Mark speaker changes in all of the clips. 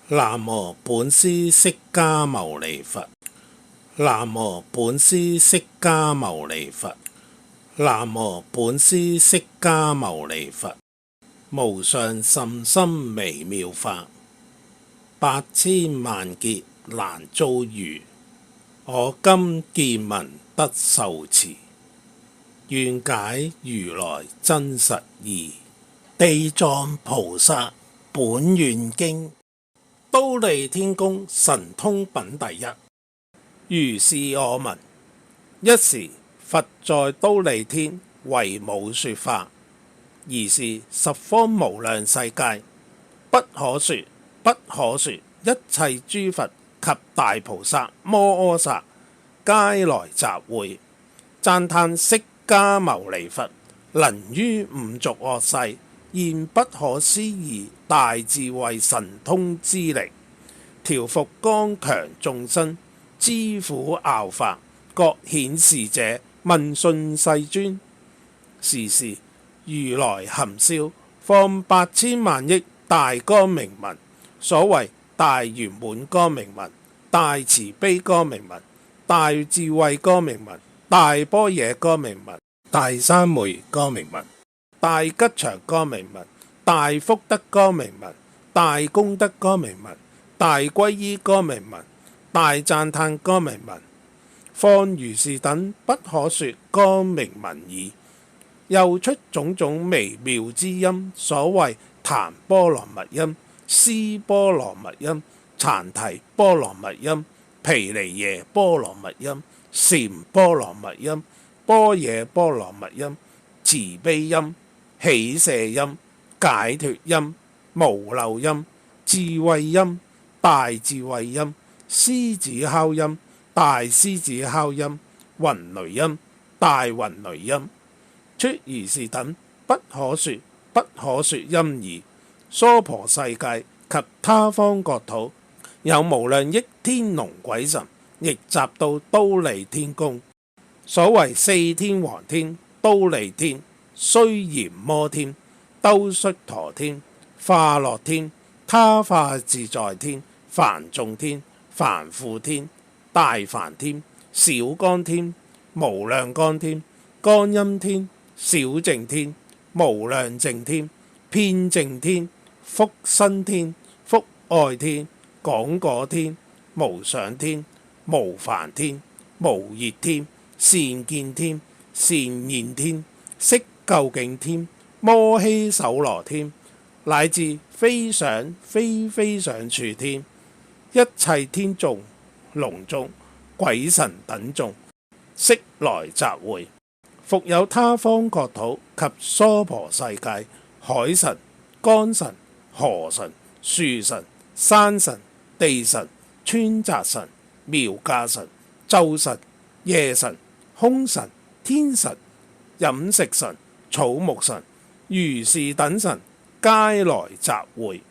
Speaker 1: 南無本師釋迦牟尼佛。南無本師釋迦牟尼佛。南無本師釋迦牟尼佛。無上甚深微妙法，百千萬劫難遭遇。我今見聞得受持，願解如來真實義。地藏菩薩本願經，忉利天宮神通品第一。如是我聞，一時佛在忉利天為母說法，爾時十方無量世界，不可說不可說，一切諸佛及大菩薩摩訶薩皆來集會，讚歎釋迦牟尼佛能於五濁惡世現不可思議大智慧神通之力，調伏剛強眾生知苦拗法，各顯示者問訊世尊。是時如來含笑放百千萬億大光明文，所謂大圓滿光明文、大慈悲光明文、大智慧光明文、大般若光明文、大三昧光明文、大吉祥光明文、大福德光明文、大功德光明文、大歸依光明文、大讚歎光明文，放如是等不可說光明文已。又出種種微妙之音，所謂檀波羅蜜音、尸波羅蜜音、禪提波羅蜜音、毗尼耶波羅蜜音、禪波羅蜜音、般若波羅蜜音、慈悲音、喜捨音、解脫音、無漏音、智慧音、大智慧音、獅子哮音、大獅子哮音、雲雷音、大雲雷音，出如是等不可說不可說音已。娑婆世界及他方國土，有無量億天龍鬼神，亦集到忉利天宮。所謂四天王天、忉利天、須閻摩天、兜率陀天、化樂天、他化自在天、梵眾天、梵輔天、大梵天、小光天、無量光天、觀音天、小淨天、無量淨天、遍淨天、福生天、福愛天、廣果天、無想天、無煩天、無熱天、善見天、善現天、色究竟天、摩希首羅天，乃至非想非非想處天，一切天眾、龍眾、鬼神等眾，悉來集會。復有他方國土及娑婆世界，海神、江神、河神、樹神、山神、地神、川澤神、苗架神、晝神、夜神、空神、天神、飲食神、草木神，如是等神皆來集會。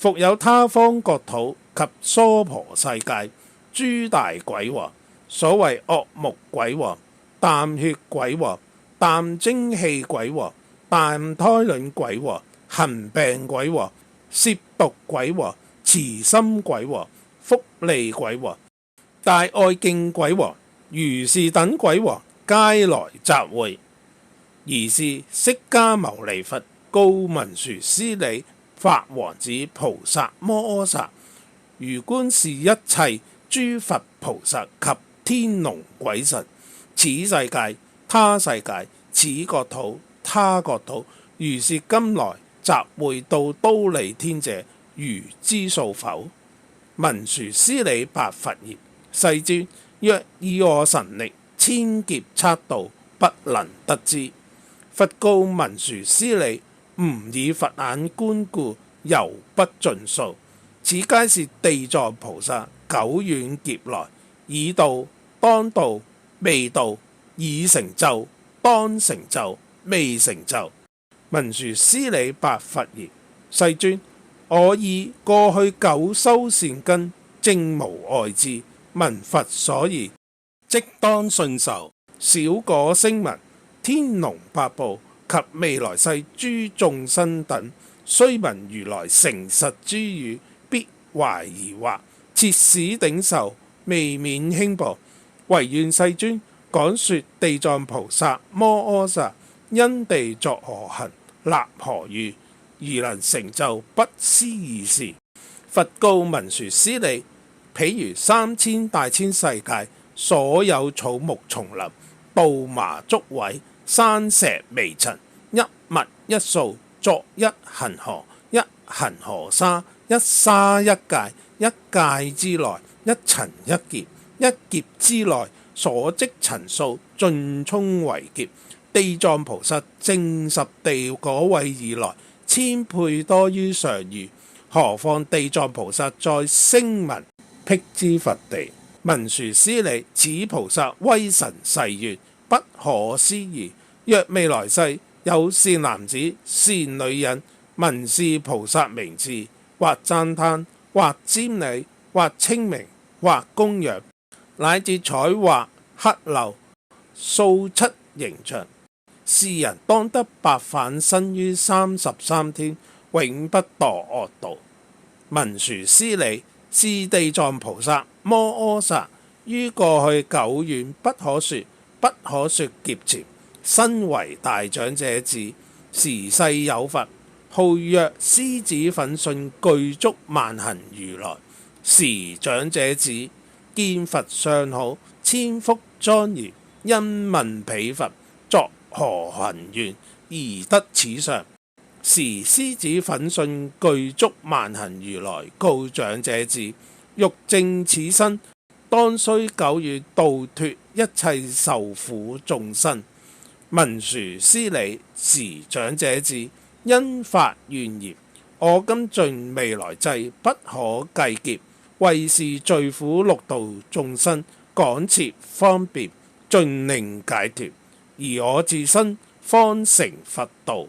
Speaker 1: 復有他方國土及娑婆世界，諸大鬼王，所謂惡目鬼王、啖血鬼王、啖精氣鬼王、啖胎卵鬼王、行病鬼王、褻瀆鬼王、慈心鬼王、福利鬼王、大愛敬鬼王，如是等鬼王皆來集會。爾時釋迦牟尼佛告文殊師利法王子菩薩摩訶薩：如觀是一切諸佛菩薩及天龍鬼神，此世界他世界，此國土他國土，如是今來集會到忉利天者，如知數否？文殊師利白佛言：世尊，若以我神力千劫測度，不能得知。佛告文殊師利：吾以佛眼觀故，猶不盡數。此皆是地藏菩薩久遠劫來已度、當度、未度、已成就、當成就、未成就。文殊師利白佛言：世尊，我以過去久修善根，證無礙智，聞佛所言，即當信受。小果聲聞、天龍八部及未來世諸眾生等，雖聞如來誠實諸語，必懷疑惑，切使頂受，未免輕薄。唯願世尊講說地藏菩薩摩訶薩因地作何行，立何語，而能成就不思議事。佛告文殊師利：譬如3000大千世界所有草木叢林、稻麻竹葦、山石微塵，一物一數，作一恒河，一恒河沙，一沙一界，一界之內一塵一劫，一劫之內所積塵數盡充為劫。地藏菩薩證十地果位以來，千倍多於上喻。何況地藏菩薩在聲聞辟支佛地。文殊師利，此菩薩威神誓願，不可思議。若未來世有善男子、善女人，聞是菩薩名字，或讚歎，或瞻禮，或稱名，或供養，乃至彩畫刻鏤，塑漆形象，是人當得百返身於33天，永不墮惡道。文殊師利，是地藏菩薩摩訶薩於過去久遠不可說、不可說劫前，身為大長者子，時世有佛，號曰獅子奮迅具足萬行如來。時長者子見佛相好，千福莊嚴，因問彼佛作何行願而得此相。時獅子奮迅具足萬行如來告長者子：欲證此身，當須久遠度脫一切受苦眾生。文殊師利，時長者子因發願言：我今盡未來際不可計劫，為是罪苦六道眾生廣設方便，盡令解脫，而我自身方成佛道。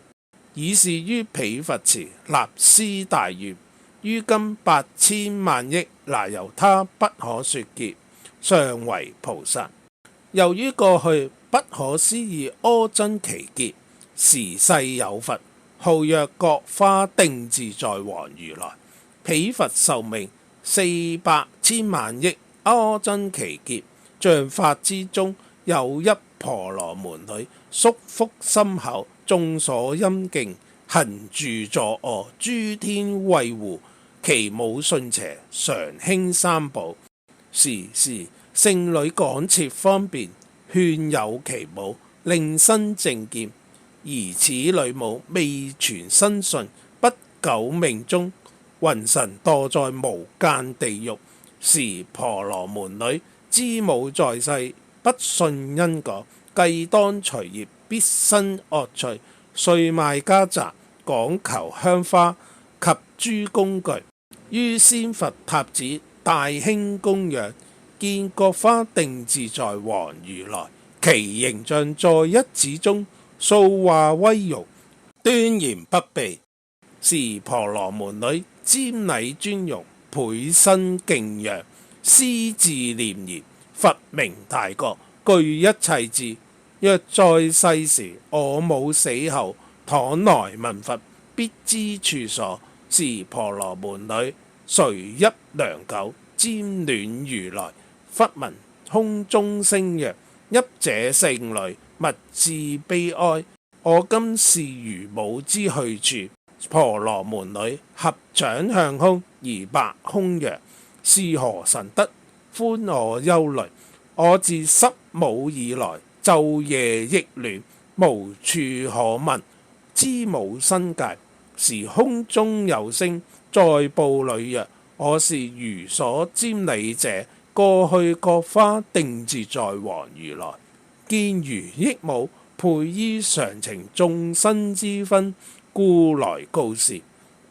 Speaker 1: 以是於彼佛前立施大願，於今8000萬億那由他不可說劫，尚為菩薩。又於過去不可思議阿僧祇劫，時世有佛，號曰覺華定自在王如來。彼佛壽命400千萬億阿僧祇劫，像法之中有一婆羅門女，宿福深厚，眾所欽敬，行住坐臥，諸天衛護，其母信邪，常興三寶。時聖女廣設方便，勸誘其母，令生正見。而此女母未全身信，不久命終，魂神墮在無間地獄。時婆羅門女知母在世，不信因果，計當隨業，必生惡趣，遂賣家宅，廣求香花及諸工具，於仙佛塔寺大興供養。見覺華定自在王如來，其形象在一子中，塑化威容，端嚴不避。時婆羅門女瞻禮尊容，倍生敬仰，思自念言：佛名大覺，具一切智。若在世時，我母死後，倘來問佛，必知處所。時婆羅門女垂泣良久，瞻戀如來。忽聞空中聲曰：泣者聖女，勿自悲哀。我今是如母之去處。婆羅門女合掌向空而白空曰：是何神德，寬我憂慮？我自失母以來，晝夜憶戀，無處可問，知母身界。時空中有聲在布裏曰：我是如所瞻禮者，過去覺華定自在王如來。見如憶母，倍於常情眾生之分，故來告示。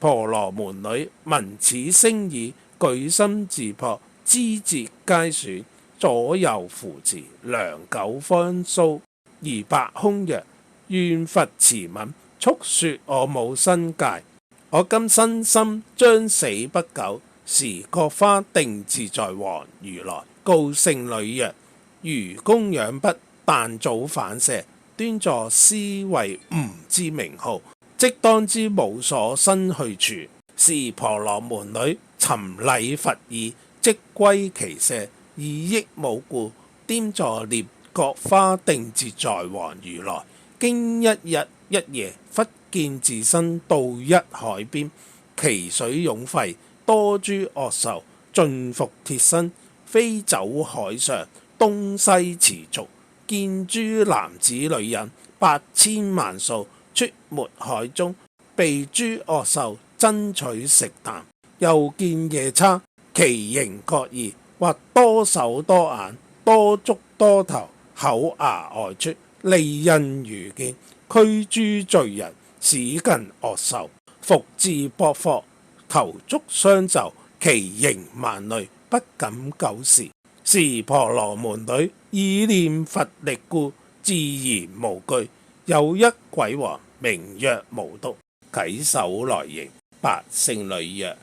Speaker 1: 婆羅門女聞此聲已，舉心自樸，肢節皆損，左右扶持，良久方蘇，而白空曰：願佛慈憫，速說我母身界。我今身心將死不久。時覺華定自在王如來告聖女曰：如供養不但早反舍，端坐思惟吾之名號，即當知母所生去處。時婆羅門女尋尋禮佛意，即歸其舍，以益無故。顛坐聶覺華定自在王如來，經一日一夜，忽見自身到一海邊，其水湧沸，多諸惡獸盡伏鐵身，飛走海上，東西馳逐。見諸男子女人百千萬數，出沒海中，被諸惡獸爭取食啖。又見夜叉，其形各異，或多手多眼，多足多頭，口牙外出，利刃如劍，驅諸罪人，使近惡獸，伏自膊臫，頭足相就，其形萬類，不敢久視。是婆羅門女意念佛力故，自然無懼。有一鬼王名曰無毒，稽首來迎，白聖女曰：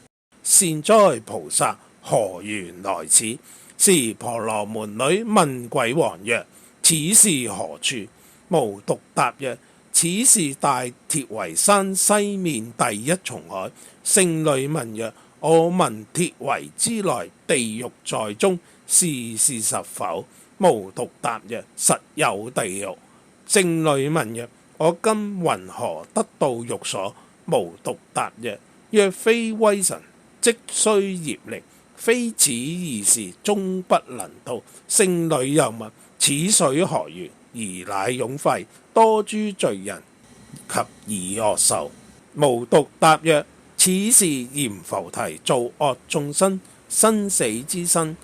Speaker 1: 善哉菩薩，何緣來此？是婆羅門女問鬼王曰：此是何處？無毒答曰：此是大鐵圍山西面第一重海。聖女問曰：我聞鐵圍之內地獄在中，是事實否？無毒答曰：實有地獄。聖女問曰：我今云何得到獄所？無毒答曰：若非威神，即須業力，非此二事，終不能到。聖女又問：此水何緣？而乃湧沸，多諸罪人及異惡獸。無毒答曰：此是閻浮提造惡眾生生死之身，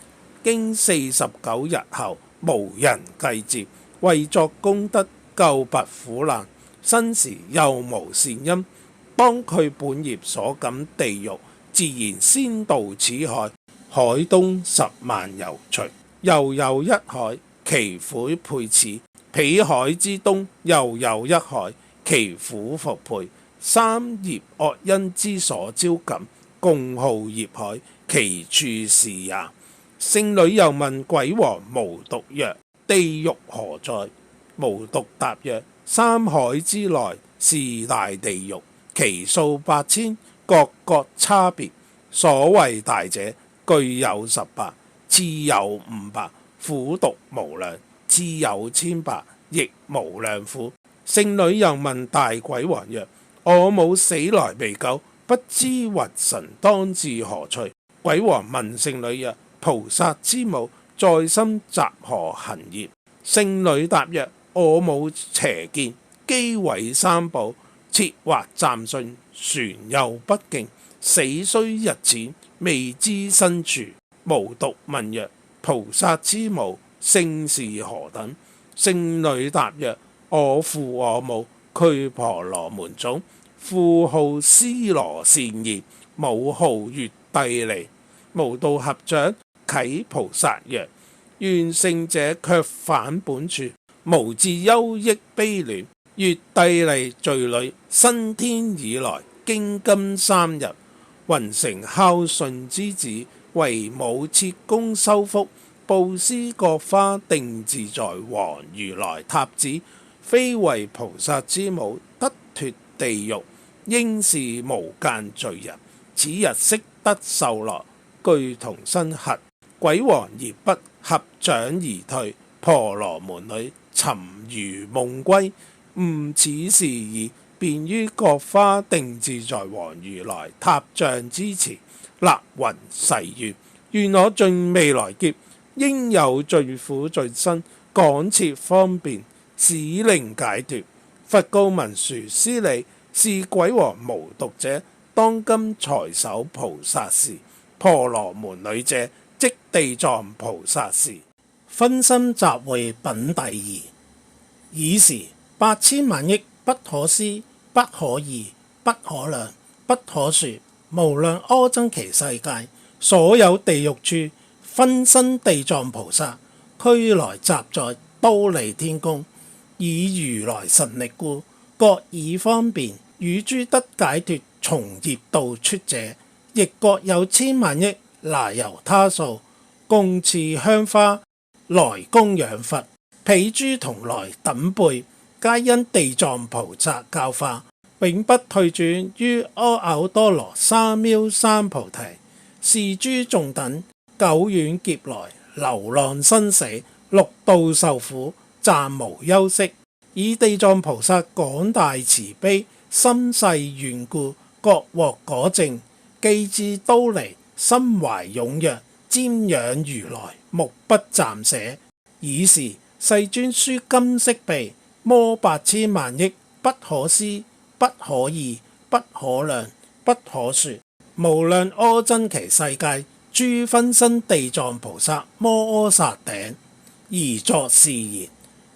Speaker 1: 經49日後，無人計接，為作功德，救拔苦難，生時又無善因，當佢本業所感地獄，自然先渡此海，海東10萬由旬。又有一海，其苦倍此，彼海之東又有一海，其苦復倍。三業惡因之所招感，共號業海，其處是也。聖女又問鬼王無毒曰：地獄何在？無毒答曰：三海之內是大地獄，其數百千，各各差別。所謂大者，具有18，次有500，苦毒無量，次有千百，亦無量苦。聖女又問大鬼王曰：我母死來未久，不知云神當至何趣？鬼王問聖女曰：菩薩之母在心習何行業？聖女答曰：我母邪見，譏毀三寶，設惑暫順，船又不敬，死須日淺，未知身處。無毒問曰：菩薩之母姓是何等？聖女答曰：我父我母俱婆羅門種，父號尸羅善現，母號月帝利。無道合掌啟菩薩曰：願聖者卻返本處，無自憂益悲戀。月帝利罪女，生天以來，經今3日，云成孝順之子，為母設宮修福，布施各花，定自在王如來塔子。非為菩薩之母，得脫地獄，應是無間罪人。此日悉得受樂，具同身核。鬼王而不合掌而退，婆羅門女尋如夢歸，悟此事已，便於各花定自在王如來塔像之前，立云誓願：願我盡未來劫，應有最苦最辛，廣設方便，使令解脫。佛告文殊師利：是鬼王無毒者，當今才守菩薩事。婆羅門女者，即地藏菩薩事。分心集會品第2。爾時百千萬億不可思、不可議、不可量、不可說，無量阿僧祇世界，所有地獄處，分身地藏菩薩，俱來集在忉利天宮，以如來神力故，各以方便，與諸得解脫從業道出者，亦各有千萬億那由他數，共持香花來供養佛。彼諸同來等輩，皆因地藏菩薩教化，永不退轉於阿耨多羅三藐三菩提。是諸眾等久遠劫來流浪生死，六道受苦，暫無休息。以地藏菩薩廣大慈悲，心誓願故，各獲果證。既至都離，心懷踴躍，瞻仰如來，目不暫捨。爾時世尊書金色臂，摩百千萬億，不可思，不可議，不可量，不可說，無量阿僧祇世界諸分身地藏菩薩摩訶薩頂，而作是言：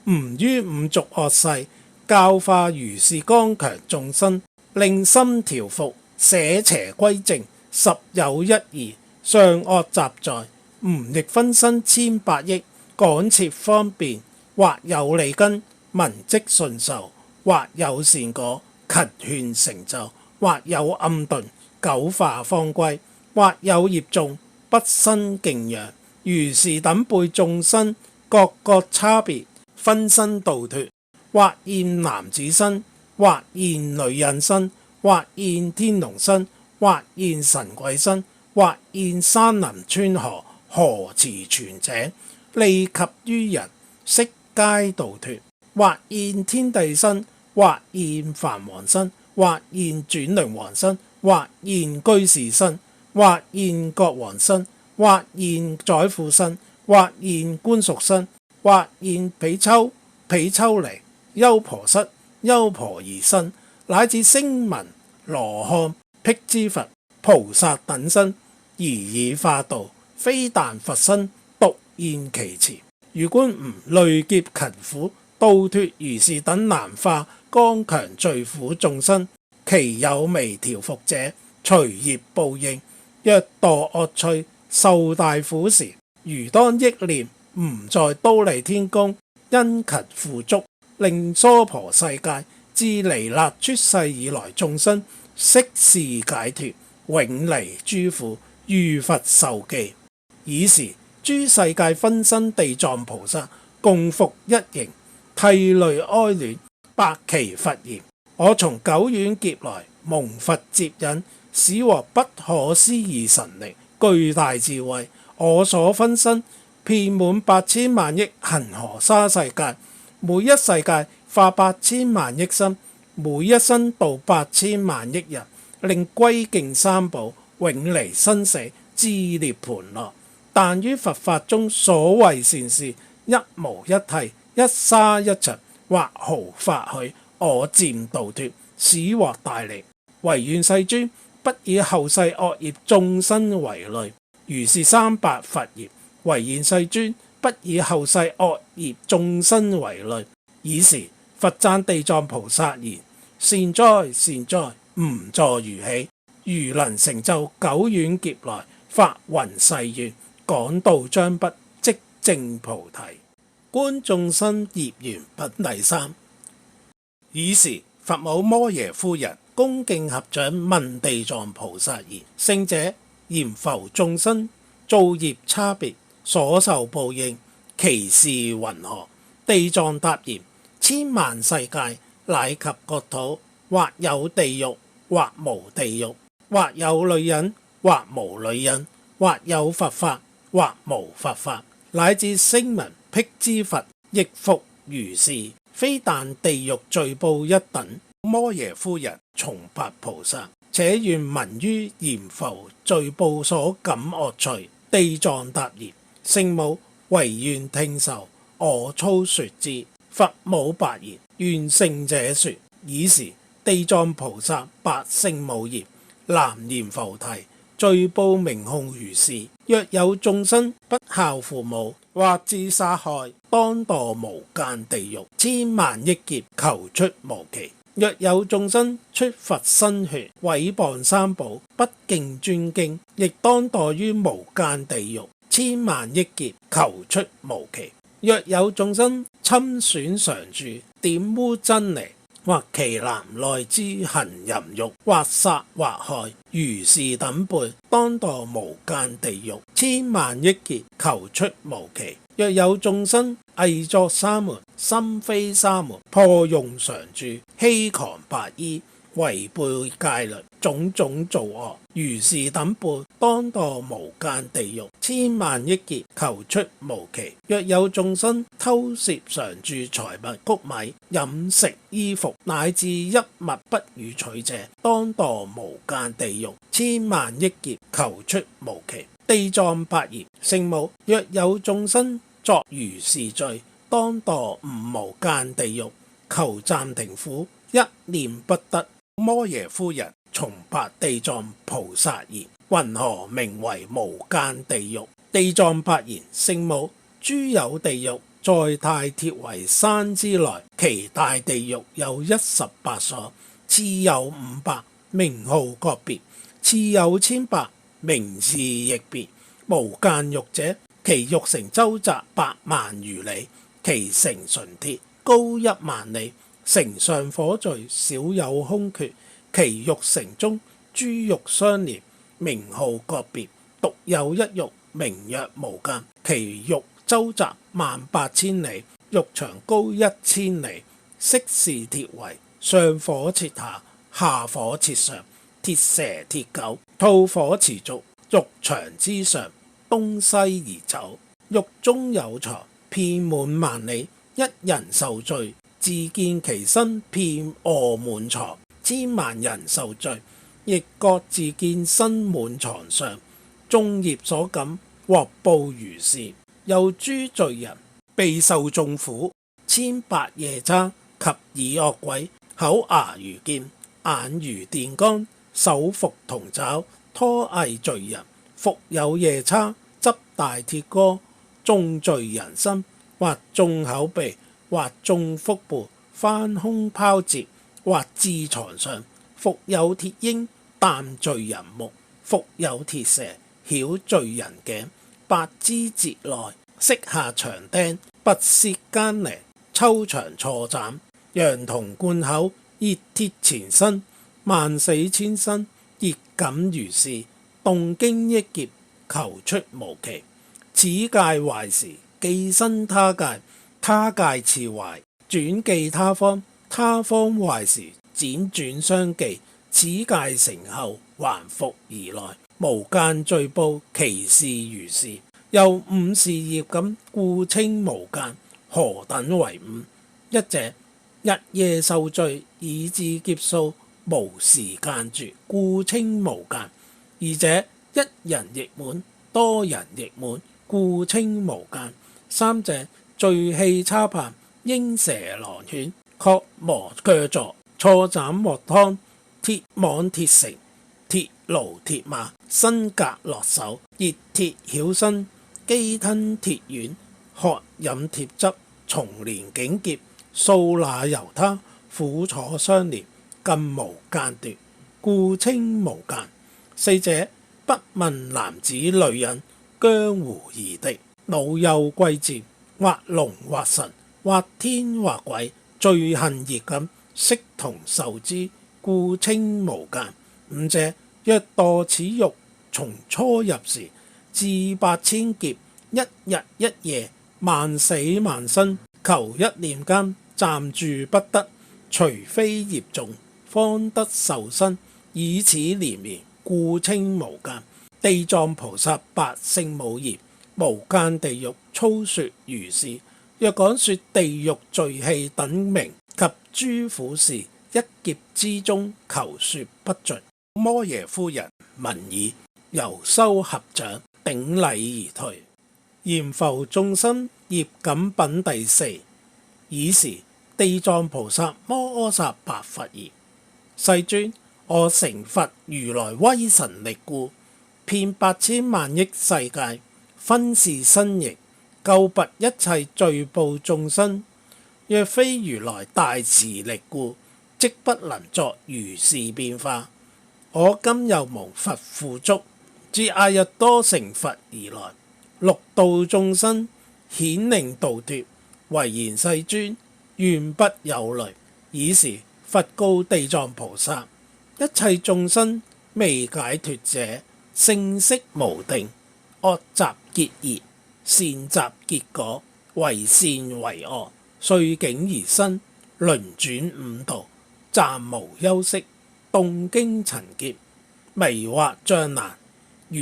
Speaker 1: 吾於五濁惡世，教化如是剛強眾生，令心調伏，捨邪歸正，實有一義，上惡雜在。吾亦分身千百億，廣設方便，或有利根，聞即順受；或有善果，勤勸成就；或有暗鈍，久化方歸；或有業重，不生敬仰。如是等輩眾生，各各差別，分身度脫。或現男子身，或現女人身，或現天龍身，或現神鬼身，或現山林川河、河池泉井，利及於人，悉皆度脫。或現天帝身，或現梵王身，或現轉輪王身，或現居士身，或現國王身，或現宰父身，或現官屬身，或現比丘、比丘尼、優婆塞、優婆夷身，乃至聲聞、羅漢、辟支佛、菩薩等身，而以化度，非但佛身，獨現其前。如觀吾累劫勤苦，度脫如是等難化剛強罪苦眾生，其有微調伏者，隨業報應。若墮惡趣，受大苦時，如當憶念吾在忉利天宮，殷勤付囑，令娑婆世界自彌勒出世以來眾生，悉示解脫，永離諸苦，如佛受記。爾時諸世界分身地藏菩薩共復一形，涕淚哀戀，白其佛言：我從久遠劫來蒙佛接引，使獲不可思議神力，巨大智慧。我所分身遍滿百千萬億恆河沙世界，每一世界化百千萬億身，每一身度百千萬億人，令歸敬三寶，永離生死，智涅槃樂。但於佛法中所謂善事，一毛一剃，一沙一塵，或毫法許，我漸度脫，使獲大利。唯願世尊不以後世惡業眾生為累。如是300佛言：唯願世尊不以後世惡業眾生為累。爾時佛讚地藏菩薩言：善哉善哉，吾坐如喜，如能成就久遠劫來發弘誓願，廣度將畢，即證菩提。觀眾生業緣品第3。爾時佛母摩耶夫人恭敬合掌問地藏菩薩言：聖者，閻浮眾生造業差別，所受報應，其事云何？地藏答言：千萬世界乃及國土，或有地獄，或無地獄；或有女人，或無女人；或有佛法，或無佛法，乃至聲聞辟支佛亦復如是。非但地獄罪報一等。摩耶夫人重白菩薩：且願聞於閻浮罪報所感惡趣。地藏答言：聖母，唯願聽受，我粗說之。佛母白言：願聖者說。爾時地藏菩薩白聖母言：南閻浮提，罪報明控如是。若有眾生不孝父母，或致殺害，當墮無間地獄，千萬億劫，求出無期。若有眾生出佛身血，毀謗三寶，不敬尊經，亦當墮於無間地獄，千萬億劫，求出無期。若有眾生侵損常住，玷污僧尼，或其男內之行淫欲，或殺或害，如是等輩，當墮無間地獄，千萬億劫，求出無期。若有眾生偽作沙門，心非沙門，破用常住，欺誑白衣，違背戒律，種種造惡，如是等輩，當墮無間地獄，千萬億劫，求出無期。若有眾生偷竊常住財物、穀米、飲食、衣服，乃至一物不予取者，當墮無間地獄，千萬億劫，求出無期。地藏伯言：聖母，若有眾生作如是罪，當墮無間地獄，求暫停苦，一念不得。摩耶夫人重白地藏菩薩言：云何名為無間地獄？地藏伯言：聖母，諸有地獄，在太鐵圍山之內，其大地獄有18所，次有500，名號各別；次有千百，名字亦別。無間獄者，其獄城周匝8萬餘里，其城純鐵，高1萬里，城上火聚，少有空缺。其獄城中諸獄相連，名號各別，獨有一獄，名曰無間。其獄周匝18000里，獄牆高1000里，悉是鐵圍，上火徹下，下火徹上，鐵蛇鐵狗，吐火持續。獄牆之上，東西而走。獄中有床，遍滿萬里，一人受罪，自見其身遍臥滿床。千萬人受罪，亦各自見身滿床上。眾業所感，獲報如是。又諸罪人，備受眾苦，千百夜叉及耳惡鬼，口牙如劍，眼如電光，手伏銅爪，拖曳罪人。復有夜叉執大鐵戈，中罪人身，或中口鼻，或中腹部，翻空拋折，或置床上。復有鐵鷹啖罪人目，復有鐵蛇曉罪人頸，百肢節內，釋下長釘，拔舌艱離，抽腸錯斬。羊銅灌口，熱鐵纏身，萬死千生，熱感如是。動經億劫，求出無期。此界壞時，寄生他界，他界次壞，轉寄他方，他方壞時，輾轉相寄。此界成後，還復而來。無間罪報，其事如是。又五事業感，故稱無間。何等為五？一者，日夜受罪，以致劫數，無時間絕，故稱無間。二者，一人亦滿，多人亦滿，故稱無間。三者，罪器叉棒，鷹蛇狼犬，確磨鋸鑿，錯斬鑊湯，鐵網鐵繩，鐵驢鐵馬，身革落手，熱鐵曉身，飢吞鐵丸，渴飲鐵汁，重連頸劫，掃那由他，苦楚相連，更無間斷，故稱無間。四者，不問男子女人，江湖兒敵，老幼貴賤，或龍或神，或天或鬼，罪行業感，悉同受之，故稱無間。五者，若墮此獄，從初入時，至8000劫，一日一夜，萬死萬生，求一念間，暫住不得，除非業重，方得受生，以此連綿，故稱無間。地藏菩薩白聖母言：無間地獄粗說如是。若講說地獄罪器等名及諸苦事，一劫之中求說不盡。摩耶夫人聞已，由修合掌，頂禮而退。閻浮眾生業感品第四。爾時地藏菩薩摩訶薩白佛言：世尊，我成佛如來威神力故，遍8000萬億世界，分是身形，救拔一切罪報眾生。若非如來大慈力故，即不能作如是變化。我今又蒙佛付囑，自阿逸多成佛而來，六度眾生，顯令度脫。唯言世尊，願不有慮。爾時佛告地藏菩薩：一切眾生未解脫者，性色無定，惡習結業，善習結果，為善為惡，遂境而生，輪轉五道，暫無休息，動經塵劫，迷惑障難，如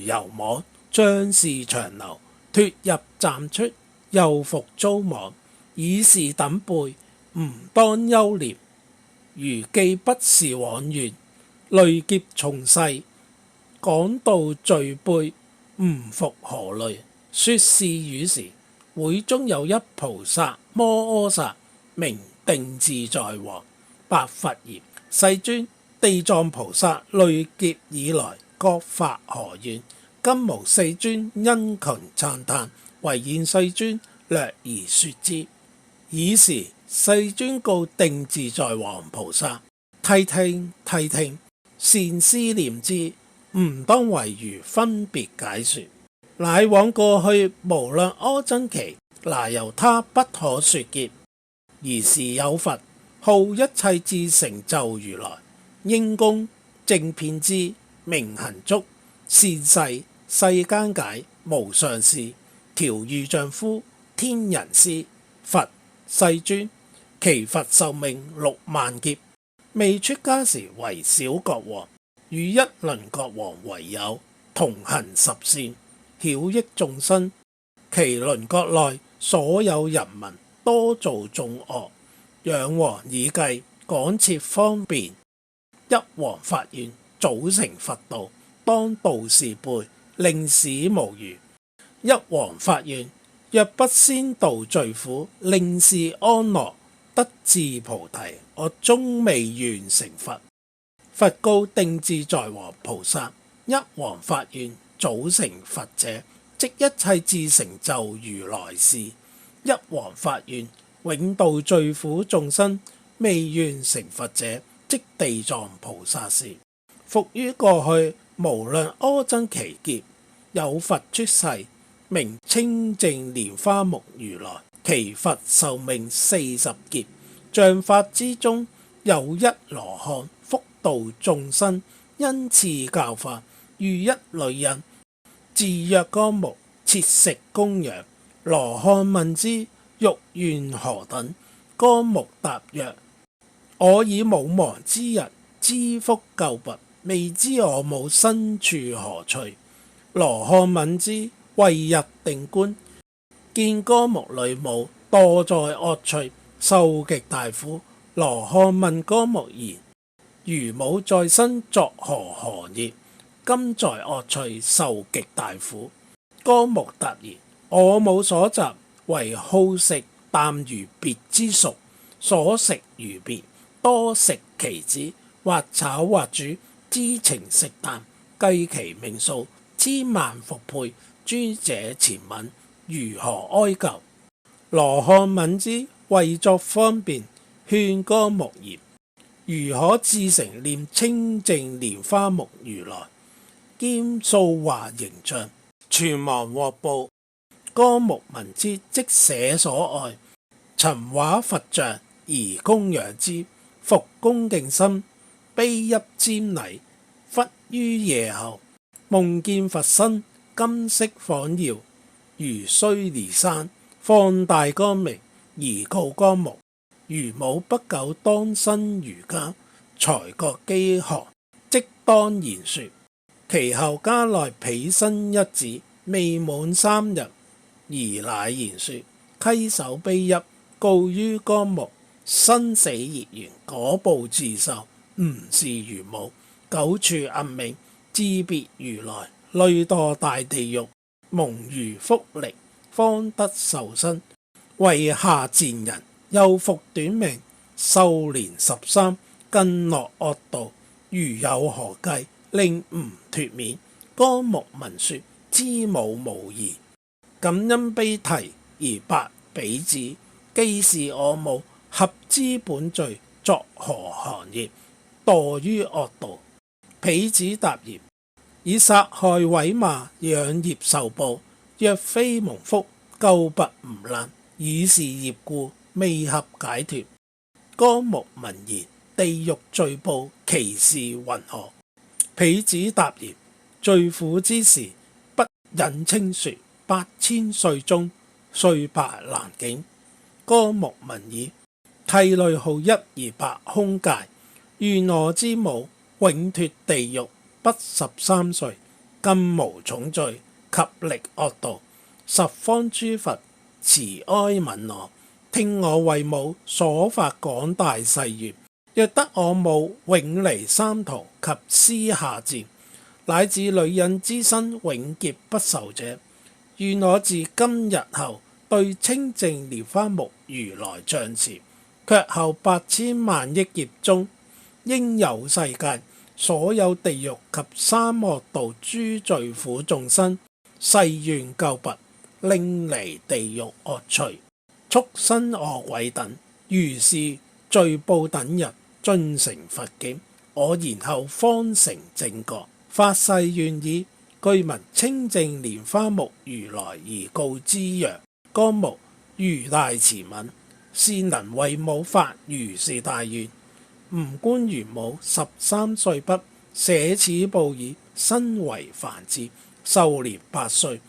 Speaker 1: 油網，將士長流，脫入暫出，又復遭網。以是等輩，吾當憂廉。如既不是往願，累劫從世，講道罪輩，吾復何慮？說是語時，會中有一菩薩摩訶薩，名定自在王。白佛言：世尊，地藏菩薩累劫以來，各發何願？今無世尊因窮讚歎，唯願世尊略而說之。爾時世尊告定自在王菩薩：諦聽，諦聽，善思念之，吾當為汝分別解說。乃往過去無量阿僧祇，那由他不可說劫。爾時有佛號一切智成就如來，應供正遍知，明行足，善逝世間解，無上士，調御丈夫，天人師。佛：世尊，其佛壽命60000劫，未出家時為小國王，與一輪國王為友，同行十善，曉益眾生。其鄰國內所有人民多造眾惡，仰王已計，廣設方便。一王發願，早成佛道，當度是輩，令使無餘。一王發願，若不先度罪苦，令是安樂，得至菩提，我終未願成佛。佛告定自在王菩薩：一王發願，早成佛者，即一切智成就如來事。一王發願，永度罪苦眾生，未願成佛者，即地藏菩薩事。復於過去無量阿僧祇劫，有佛出世，名清淨蓮華目如來。其佛壽命40劫，像法之中有一羅漢，福度眾生，因賜教法，遇一女人，自若干木，切食供養。羅漢問之，欲願何等？干木答曰：我以母亡之日，知福救拔，未知我母身處何趣。羅漢問之，謂入定觀，見干木女母墮在惡趣，受極大苦。羅漢問干木言：汝母在生作何行業？今在惡趣受極大苦。干木答言：我母所習為好食淡如別之熟，所食如別，多食其子，或炒或煮，知情食淡，計其命數，千萬復配。諸者前問，如何哀求？羅漢聞之，為作方便，勸干木言：如可至誠念清淨蓮華目如來，兼塑化形象，存亡獲報。干木聞之，即捨所愛，陳畫佛像而供養之，復恭敬心，悲泣瞻禮。忽於夜後，夢見佛身，金色晃耀，如須彌山，放大光明，而告干木：汝母不久當生瑜伽，才覺飢渴，即當言說。其後家內彼生一子，未滿3日，而乃言說，稽首悲泣，告於干木：生死業緣，果報自受，吾是汝母，久處暗冥，志別如來，累墮大地獄，蒙餘福力，方得受生。為下賤人，又復短命，壽年13，更落惡道。如有何計，令吾脫免？干木聞說，知母無疑，感恩悲啼而白彼子：既是我母，合知本罪，作何行業，墮於惡道？彼子答言：以殺害毀罵養業受報，若非蒙福，救拔吾難，以是業故，未合解脫。干木聞言：地獄罪報，其事云何？彼子答言：最苦之時，不忍稱說，8000歲中，雖白難境。干木聞已，涕淚號一而白空界，願我之母永脫地獄，不13歲，今無重罪及力惡道，十方諸佛慈哀憫我，聽我為母所發廣大誓願，若得我母永離三途及私下賤，乃至女人之身永劫不受者，願我自今日後對清淨蓮花目如來像持，卻後8000萬億劫中，應有世界所有地獄及三惡道諸罪苦眾生，誓願救拔，令離地獄惡趣、畜生餓鬼等，如是罪報等人，盡成佛境，我然後方成正覺。發誓願已，據聞清淨蓮花目如來而告之曰：歌目如大慈憫，是能為母發如是大願。吾觀元母13歲不捨此報已，身為梵志，壽年8歲。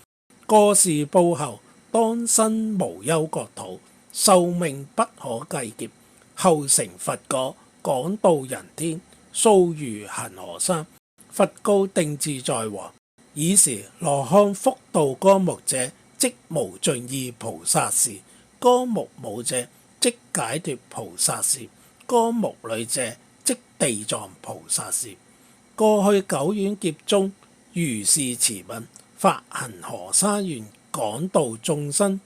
Speaker 1: 過是報後，當生無憂國土，壽命不可計劫。後成佛果，廣度人天，數如恆河沙。佛告定自在王：爾時羅漢福度歌目者，即無盡意菩薩事；歌目母者，即解脫菩薩事；歌目女者，即地藏菩薩事。過去久遠劫中，如是慈憫，發恆河沙願，廣度眾生。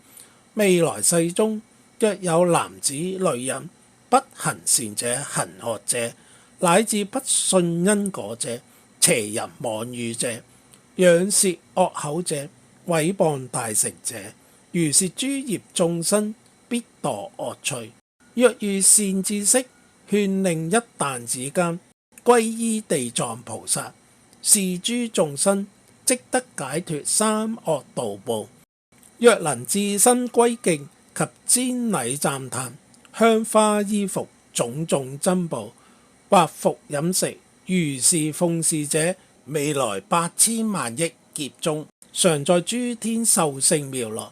Speaker 1: 未來世中，若有男子女人，不行善者、行惡者，乃至不信因果者，邪淫妄語者，仰舌惡口者，毀謗大乘者，如是諸業眾生，必墮惡趣。若遇善知識，勸令一彈指間，歸依地藏菩薩，是諸眾生即得解脫三惡道報。若能至身歸敬及瞻禮讚歎，香花衣服種種珍寶，或服飲食，如是奉事者，未來8000萬億劫中，常在諸天受勝妙樂。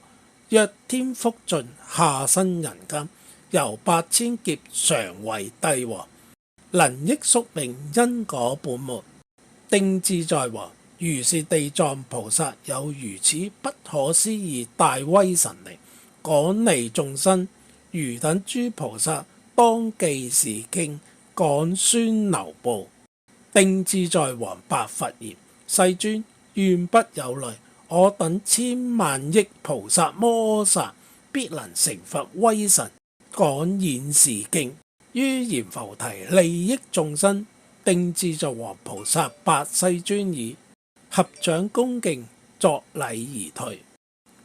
Speaker 1: 若天福盡，下生人間，由8000劫常為帝王，能益宿命因果本末。定自在王：如是地藏菩薩有如此不可思議大威神力，廣利眾生。汝等諸菩薩當記是經，廣宣流布。定自在王白佛言：世尊，願不有慮，我等千萬億菩薩摩薩，必能成佛威神，廣演是經，於閻浮提利益眾生。定自在王菩薩白世尊已，合掌恭敬作禮而退。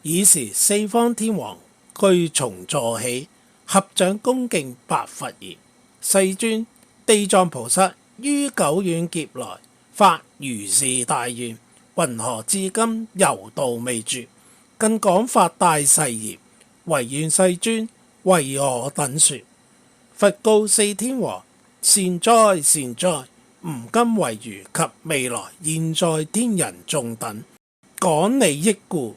Speaker 1: 爾時四方天王俱從座起，合掌恭敬白佛言：世尊，地藏菩薩於久遠劫來發如是大願，云何至今猶道未絕？更廣發大誓言，唯願世尊為我等說。佛告四天王：善哉善哉，吾今為汝及未來現在天人眾等廣利益故，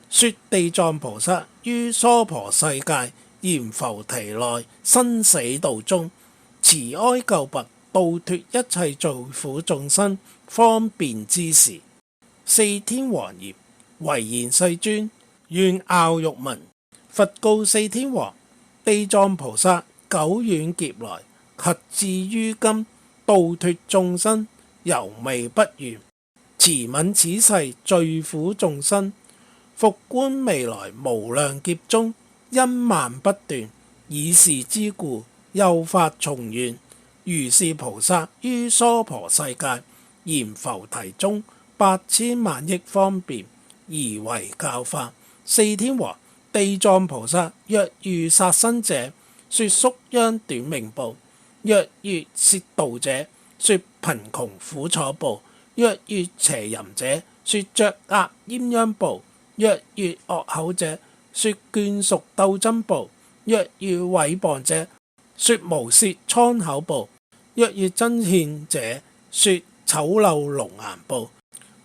Speaker 1: 說地藏菩薩於娑婆世界閻浮提內生死道中，慈哀救拔，度脫一切罪苦眾生，方便之時。四天王言：唯然世尊，願樂欲聞。佛告四天王：地藏菩薩久遠劫來，核至於今，度脫眾生，猶未不完。慈憫此世罪苦眾生，復觀未來無量劫中，因慢不斷，以是之故，又發重願。如是菩薩於娑婆世界閻浮提中8000萬億方便，而為教化。四天王：地藏菩薩若遇殺生者，說宿殃短命報；若遇褻盜者，說貧窮苦楚報；若遇邪淫者，說嚼壓鴛鴦報；若遇惡口者，說眷屬鬥爭報；若遇毀謗者，說無舌瘡口報；若遇增獻者，說醜陋龍顏報；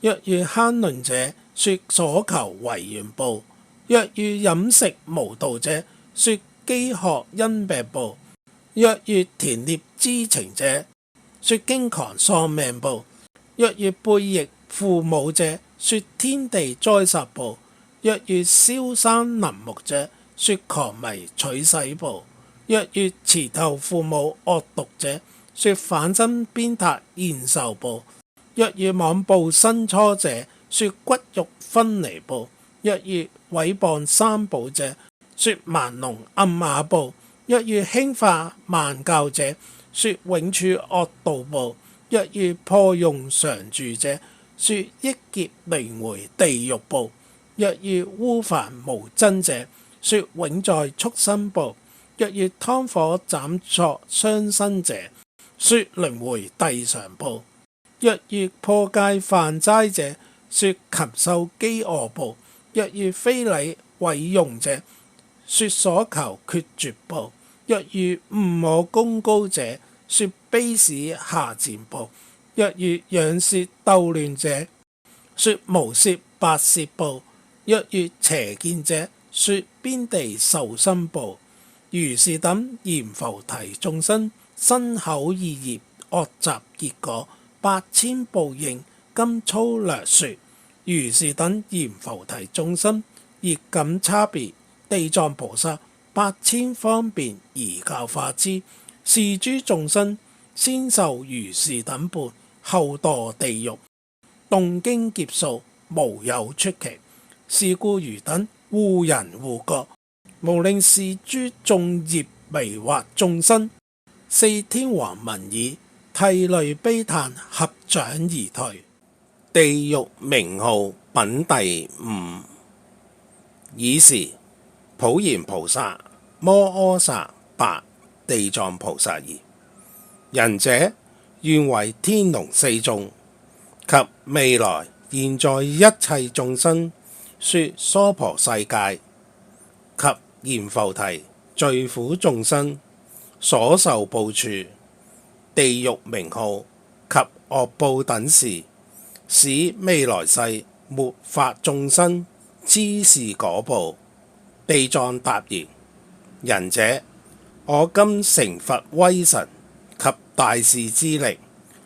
Speaker 1: 若遇慳吝者，說所求為緣報；若遇飲食無道者，說飢渴因病報；若遇田獵知情者，說驚狂喪命報；若遇背逆父母者，說天地災殺報；若遇燒山林木者，說狂迷取死報；若遇持頭父母惡毒者，說反生鞭撻現受報；若遇妄報生初者，說骨肉分離報；若遇毀謗三寶者，說盲聾暗啞報；若遇輕化慢教者，說永處惡道報；若遇破庸常住者，說億劫輪迴地獄報；若遇污凡無真者，說永在畜生報；若遇劏火斬錯傷生者，說輪迴地上報；若遇破戒犯齋者，說禽獸饑餓報；若遇非禮毀容者，說所求決絕報；若遇誤我功高者，說卑使下賤報；若遇仰舌鬥亂者，說無舌白舌報；若遇邪見者，說邊地受生報。如是等閻浮提眾生，身口意業惡習結果，百千報應，今粗略說。如是等閻浮提眾生，業感差別，地藏菩薩百千方便而教化之。是諸眾生先受如是等報，後墮地獄，動經劫數，無有出期。是故汝等護人護國，無令是諸眾業迷惑眾生。四天王聞已，涕淚悲嘆，合掌而退。地獄名號品第五。爾時普賢菩薩、摩訶薩白地藏菩薩言：仁者，願為天龍四眾及未來現在一切眾生，說娑婆世界及閻浮提罪苦眾生所受報處、地獄名號及惡報等事，使未來世末法眾生知是果報。地藏答言：仁者，我今成佛威神及大士之力，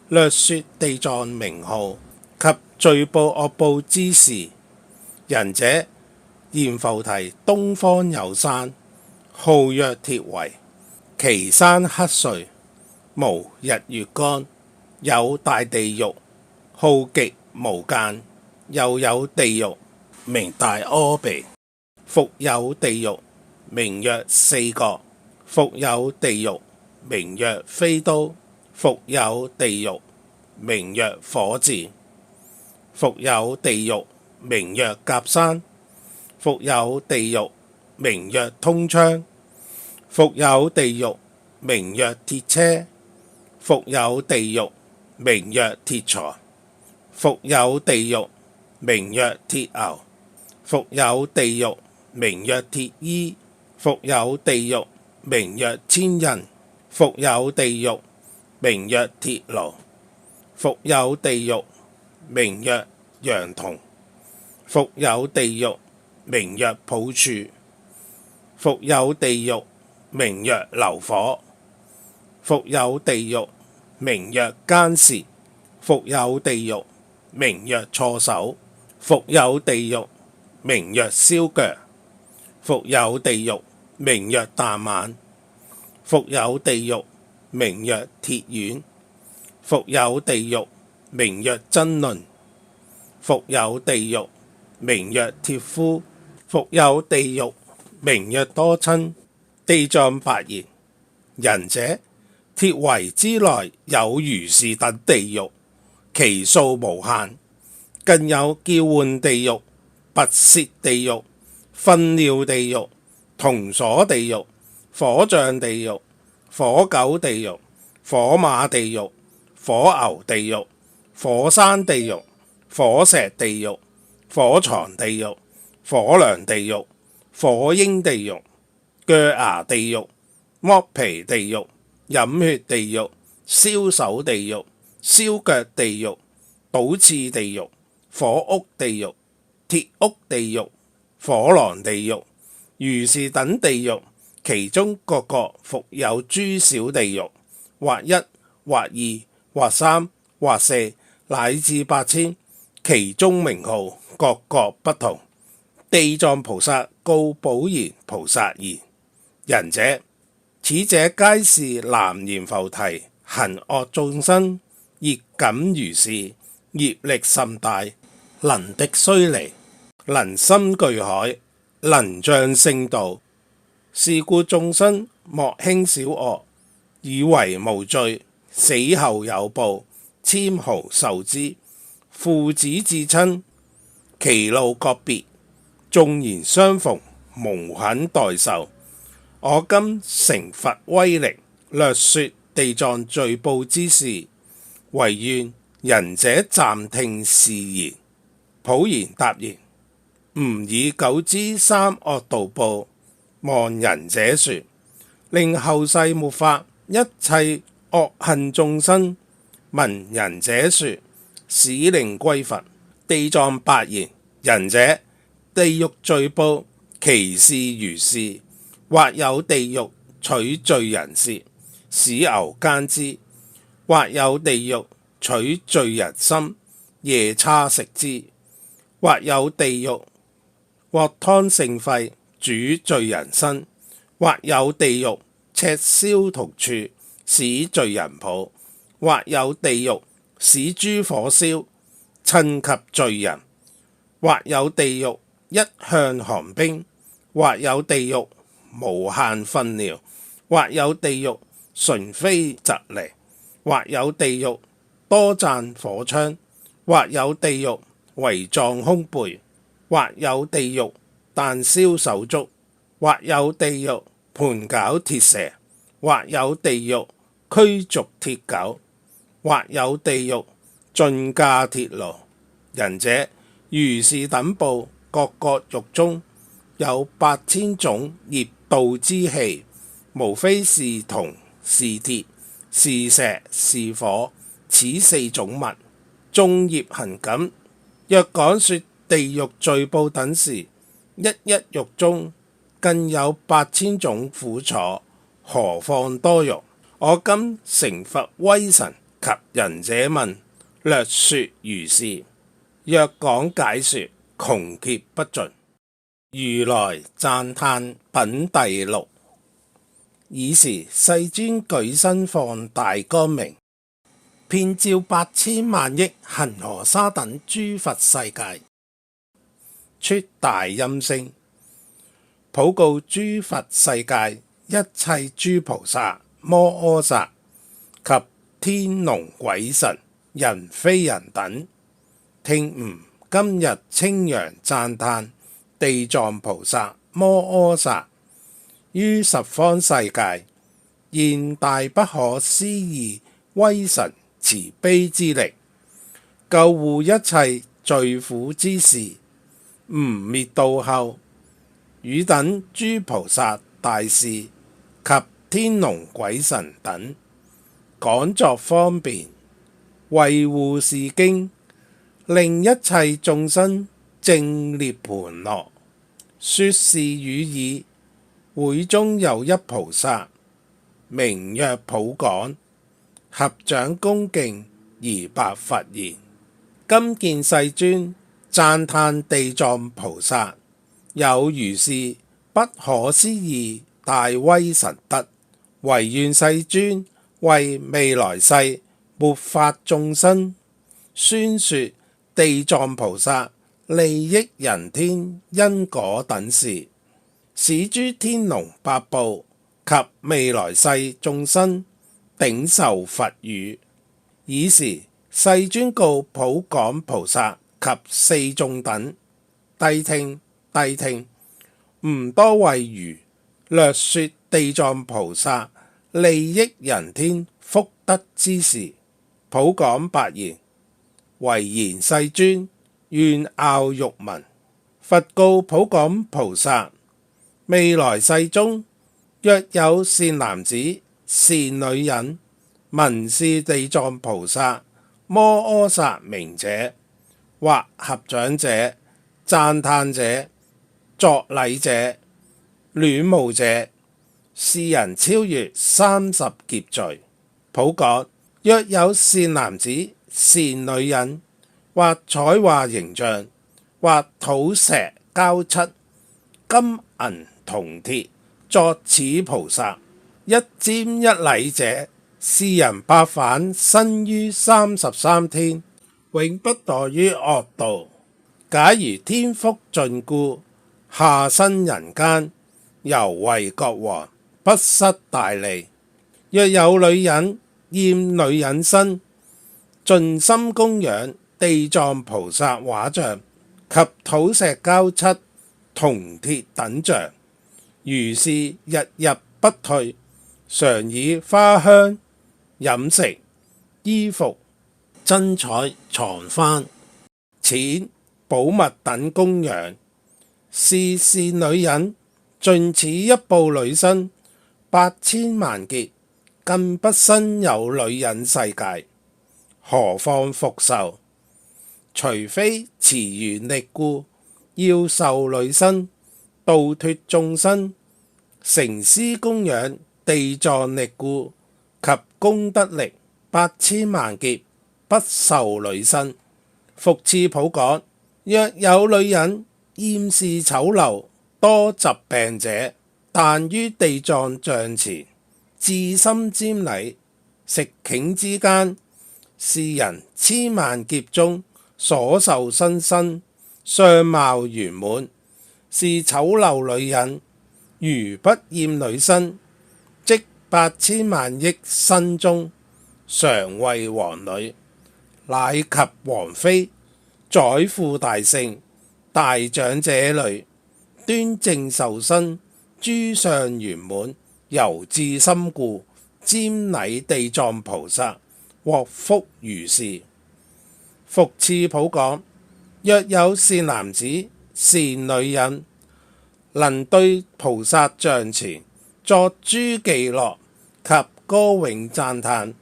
Speaker 1: 略說地藏名號及罪報惡報之事。仁者，閻浮提東方有山，號曰鐵圍，其山黑邃，無日月光，有大地獄，號極無間。又有地獄名大阿鼻，復有地獄名曰四國，復有地獄名曰飛刀，復有地獄名曰火箭，復有地獄名曰甲山，復有地獄名曰通窗，復有地獄名曰鐵車，復有地獄名曰鐵財，復有地獄名曰鐵牛，復有地獄名曰鐵衣，復有地獄名曰千仞，復有地獄名曰鐵爐，復有地獄名曰羊銅，復有地獄名曰抱柱，復有地獄名曰流火，復有地獄名曰奸舌，復有地獄名曰錯手，復有地獄名曰燒腳，復有地獄名曰彈丸，復有地獄名曰鐵丸，復有地獄名曰爭論，復有地獄名曰鐵夫，復有地獄名曰多親。地藏白言：仁者，鐵圍之內有如是等地獄，其數無限。更有叫喚地獄、拔舌地獄、糞尿地獄、銅鎖地獄、火象地獄、火狗地獄、火馬地獄、火牛地獄、火山地獄、火石地獄、火床地獄、火梁地獄、火鷹地獄、鋸牙地獄、剝皮地獄、飲血地獄、燒手地獄、燒腳地獄、倒刺地獄、火屋地獄、鐵屋地獄、火狼地獄。如是等地獄，其中各個復有諸小地獄，或一，或二，或三，或四，乃至百千。其中名號各各不同。地藏菩薩告普賢菩薩言：仁者，此者皆是南閻浮提行惡眾生，業感如是，業力甚大，能敵須彌，能深巨海，能障聖道。是故眾生莫輕小惡，以為無罪，死後有報，簽號受之。父子至親，其路各別，縱然相逢，無肯代受。我今乘佛威力，略說地藏罪報之事，唯願仁者暫聽是言。普賢答言：吾已久知三惡道報，望仁者說，令後世末法一切惡行眾生聞仁者說，使令歸佛。地藏白言：仁者，地獄罪報其事如是，或有地獄取罪人舌，使牛耕之；或有地獄取罪人心，夜叉食之；或有地獄鑊湯盛沸，煮罪人身；或有地獄赤燒銅柱，使罪人抱；或有地獄使諸火燒，親及罪人；或有地獄一向寒冰；或有地獄無限糞尿；或有地獄純非蒺藜；或有地獄多贊火槍；或有地獄圍撞胸背；或有地獄彈燒手足；或有地獄盤絞鐵蛇；或有地獄驅逐鐵狗；或有地獄盡駕鐵驢。仁者，如是等報，各各獄中有8000種業道之器，無非是銅、是鐵、是石、是火，此4種物。眾業行感，若講說地獄罪報等事，一一獄中更有8000種苦楚，何況多獄？我今乘佛威神及仁者問，略說如是。若講解說，窮劫不盡。如來讚歎品第6。爾時世尊舉身放大光明，遍照8000萬億恆河沙等諸佛世界，出大音聲，普告諸佛世界一切諸菩薩摩訶薩及天龍鬼神人非人等，聽吾今日稱揚讚歎地藏菩薩摩訶薩於十方世界現大不可思議威神慈悲之力，救護一切罪苦之事。吾滅度後，汝等諸菩薩大士及天龍鬼神等，講作方便，為護是經，令一切眾生證涅槃樂。說是語已，會中有一菩薩，名曰普廣，合掌恭敬而白佛言：今見世尊讚歎地藏菩薩有如是不可思議大威神德，唯願世尊為未來世末法眾生宣說地藏菩薩利益人天因果等事，使諸天龍八部及未來世眾生頂受佛語。爾時世尊告普廣菩薩及四眾等：諦聽，諦聽！吾多為汝略說地藏菩薩利益人天福德之事。普廣白言：唯然世尊，願樂欲聞。佛告普廣菩薩：未來世中，若有善男子、善女人，聞是地藏菩薩摩訶薩名者，或合掌者、讚歎者、作禮者、戀慕者，是人超越30劫罪。普廣：若有善男子、善女人，或彩畫形象，或土石膠漆、金銀銅鐵作此菩薩。一瞻一禮者，是人百返生於33天，永不墮於惡道。假如天福盡故，下生人間，猶為國王，不失大利。若有女人厭女人身，盡心供養地藏菩薩畫像及土石膠漆、銅鐵等像，如是日日不退，常以花香、飲食、衣服、珍彩、床幡、錢、寶物等供養。是女人盡此一部女身8000萬劫，更不生有女人世界，何況復受？除非持緣力故，要受女身，度脫眾生，成施供養地藏力故，及功德力8000萬劫，不受女身。復次普講，若有女人厭視醜陋、多疾病者，但於地藏像前至心瞻禮，食頃之間，是人千萬劫中所受新身，相貌圓滿。是醜陋女人，如不厭女身，即8000萬億身中，常為王女，乃及王妃、宰父大聖、大長者類，端正受身，諸相圓滿，由至心故，瞻禮地藏菩薩，獲福如是。復次普講，若有善男子、善女人，能對菩薩像前作諸伎樂及歌詠讚歎、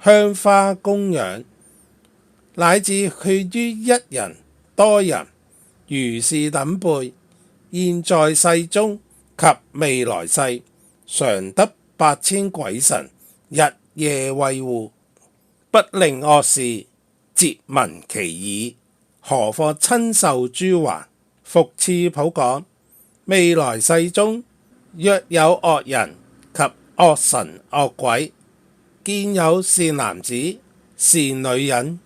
Speaker 1: 香花供養，乃至勸於一人、多人，如是等輩，現在世中及未來世，常得8000鬼神日夜衛護，不令惡事折聞其耳，何況親受諸還？復次普講，未來世中，若有惡人及惡神惡鬼，見有善男子、善女人，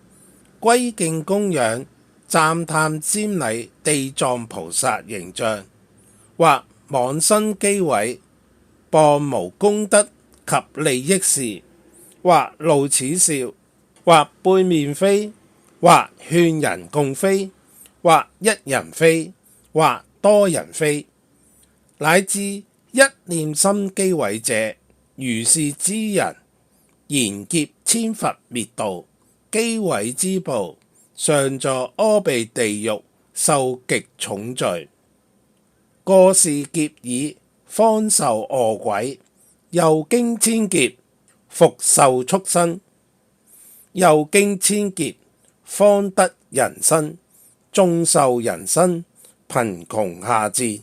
Speaker 1: 歸敬供養、讚歎瞻禮地藏菩薩形象，或妄生譏毀、謗無功德及利益事，或怒齒笑，或背面非，或勸人共非，或一人非，或多人非，乃至一念心譏毀者，如是之人，賢劫千佛滅度，譏毀之報，上座阿鼻地獄，受極重罪。過是劫已，方受餓鬼，又經千劫，復受畜生，又經千劫，方得人身，縱受人身，貧窮下賤，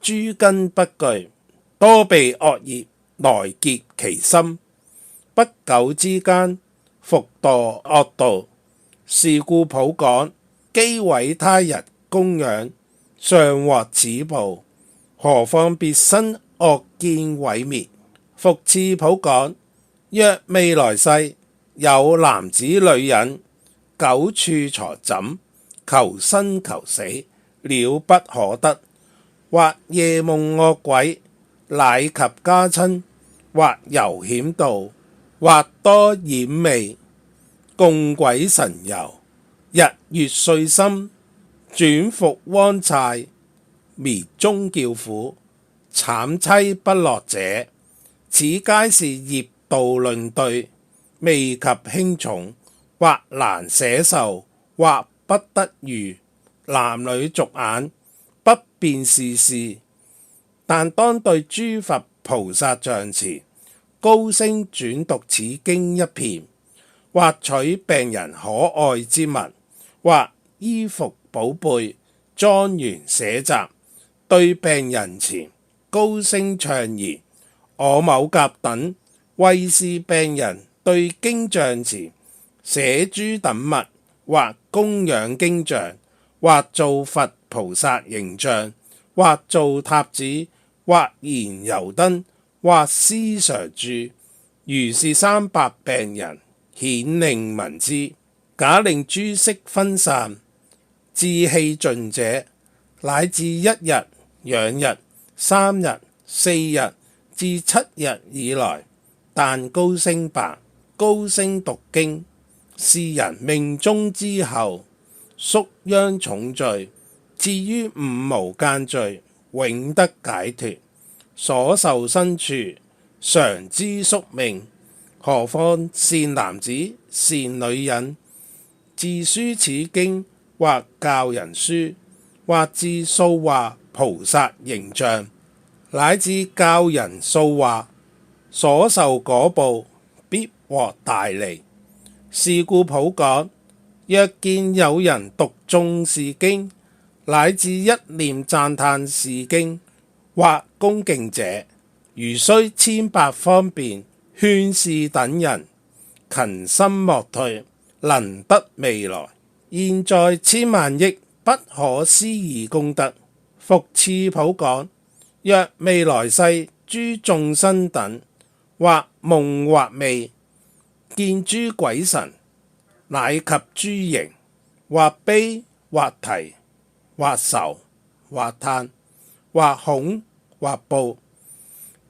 Speaker 1: 諸根不具，多被惡業來結其心，不久之間，復墮惡道。是故普講，譏毀他人供養，尚獲此報，何況別生惡見毀滅？復次普講，若未來世有男子女人，久處財枕，求生求死，了不可得，或夜夢惡鬼，乃及家親，或遊險道，或多染味，共鬼神遊，日月歲深，轉復汪嗟，迷中叫苦，慘淒不樂者，此皆是業道論對，未及輕重，或難捨受，或不得遇，男女俗眼，不辨是事。但當對諸佛菩薩像前，高聲轉讀此經一遍，或取病人可愛之物，或衣服寶貝莊嚴寫集，對病人前高聲唱言：我某甲等為是病人對經像前寫諸等物，或供養經像，或造佛菩薩形象，或造塔子，或燃油燈，或施常住，如是300病人，顯令聞之。假令諸色分散，志氣盡者，乃至1日、2日、3日、4日至7日以來，但高聲白，高聲讀經，是人命終之後，宿殃重罪。至於5無間罪，永得解脫。所受身處，常知宿命。何況善男子、善女人，自書此經，或教人書，或自塑畫菩薩形象，乃至教人塑畫，所受果報必獲大利。是故普講，若見有人讀誦是經，乃至一念讚歎是經，或恭敬者，如須千百方便勸示等人，勤心莫退，能得未來現在千萬億不可思議功德。復次普講，若未來世諸眾生等，或夢或寐，見諸鬼神，乃及諸形，或悲或啼，或愁或嘆，或恐或怖，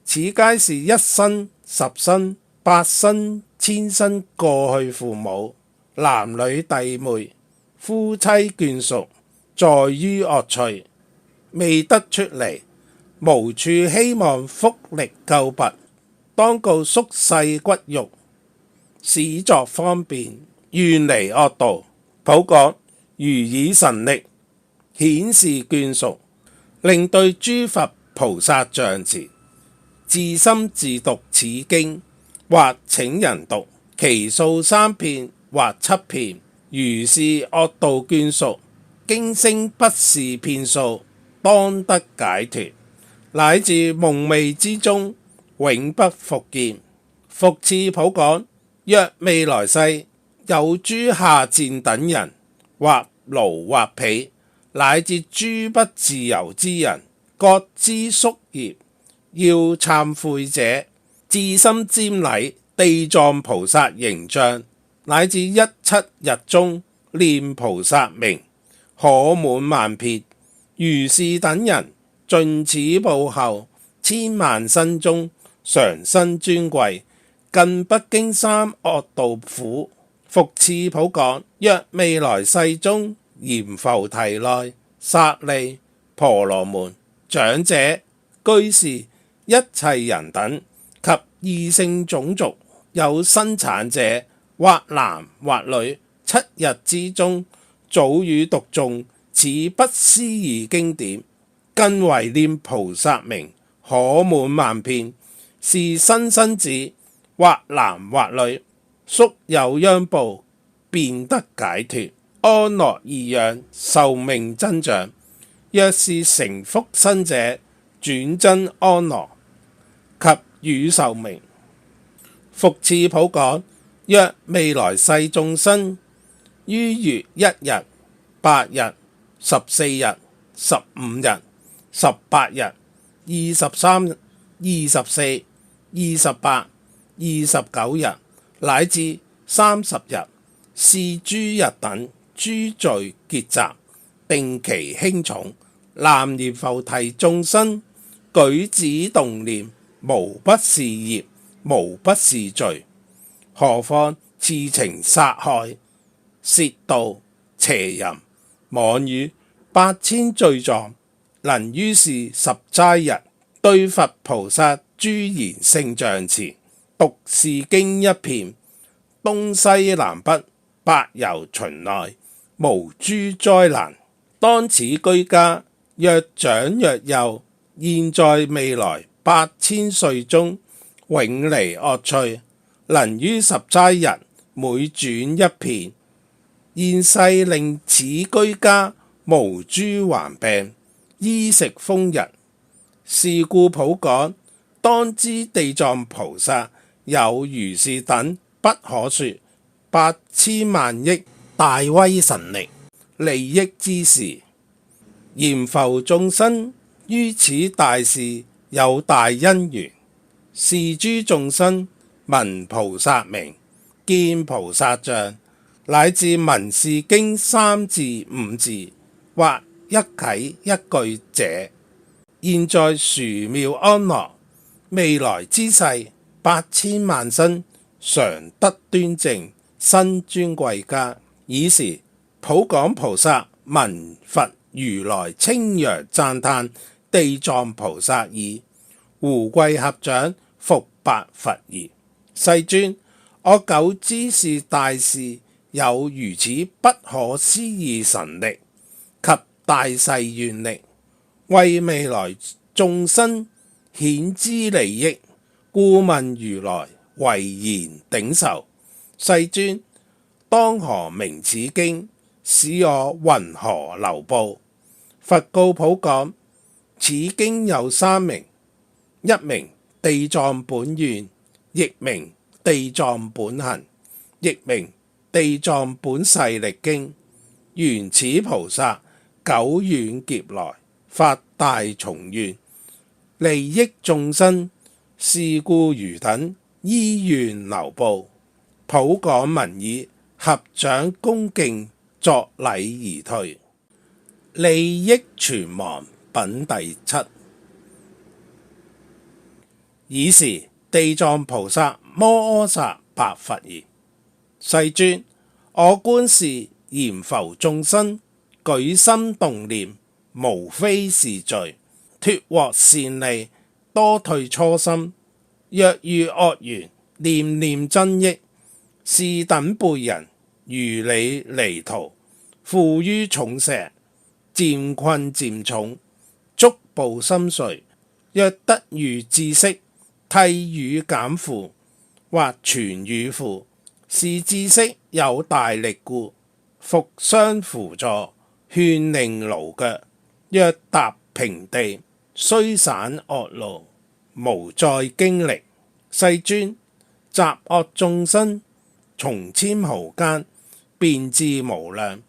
Speaker 1: 此皆是1生、10生、8生、1000生過去父母、男女弟妹、夫妻眷屬，在於惡趣，未得出離，無處希望福力救拔，當告宿世骨肉，使作方便，願離惡道。普講，如以神力顯示眷屬，令對諸佛菩薩像前，自心自讀此經，或請人讀，其數3遍或7遍。如是惡道眷屬，經聲不是遍數，當得解脫，乃至夢寐之中，永不復見。復次普講，若未來世有諸下賤等人，或奴或婢，乃至諸不自由之人，覺知宿業，要懺悔者，至心瞻禮地藏菩薩形象，乃至17日中念菩薩名，可滿萬遍。如是等人，盡此報後，千萬生中常生尊貴，更不經三惡道苦。復次普講，若未來世中，閻浮提內、剎利、婆羅門、長者、居士、一切人等及異性種族，有生產者，或男或女，7日之中，早與讀誦此不思議經典，更為念菩薩名，可滿萬遍。是新生子，或男或女，宿有殃報，便得解脫，安樂易養，壽命增長。若是成福生者，轉增安樂及與壽命。復次普講，若未來世眾生於月1日、8日、14日、15日、18日、23、24、28、29日，乃至30日，是諸日等諸罪結集，定期輕重，南閻浮提眾生舉止動念，無不是業，無不是罪。何況熾情殺害、竊盜、邪淫、妄語、8000罪狀，能於是10齋日，對佛菩薩諸賢聖像前，讀是經1遍，東西南北8由旬內，無諸災難。當此居家，若長若幼，現在未來8000歲中，永離惡趣，能於10齋日每轉1遍。現世令此居家無諸患病，衣食豐溢。是故普講，當知地藏菩薩有如是等不可說8000萬億大威神力，利益之時，閻浮眾生於此大事有大因緣，是諸眾生聞菩薩名，見菩薩像，乃至聞是經3字5字或一偈一句者，現在殊妙安樂，未來之世8000萬生，常得端正，生尊貴家。爾時普廣菩薩聞佛如來稱揚讚歎地藏菩薩已，胡跪合掌，復白佛言：世尊，我久知是大事有如此不可思議神力及大誓願力，為未來眾生顯之利益，故問如來唯言頂受。世尊，當何名此經？使我云何流布？佛告普廣：此經有3名，一名地藏本願，亦名地藏本行，亦名地藏本誓力經。原此菩薩久遠劫來發大從願，利益眾生，是故汝等依願流布。普廣聞已，合掌恭敬作禮而退。利益存亡品第7。爾時地藏菩薩摩訶薩白佛言：世尊，我觀是閻浮眾生舉心動念，無非是罪，脫獲善利，多退初心。若遇惡緣，念念增益。是等輩人如履離途，負於重石，漸困漸重，觸怖心碎。若得遇知識，替予減負，或傳與付。是知識有大力故，復相輔助，勸令勞腳。若踏平地，雖散惡路，無再經歷。世尊，習惡眾生從千毫間，便至無量。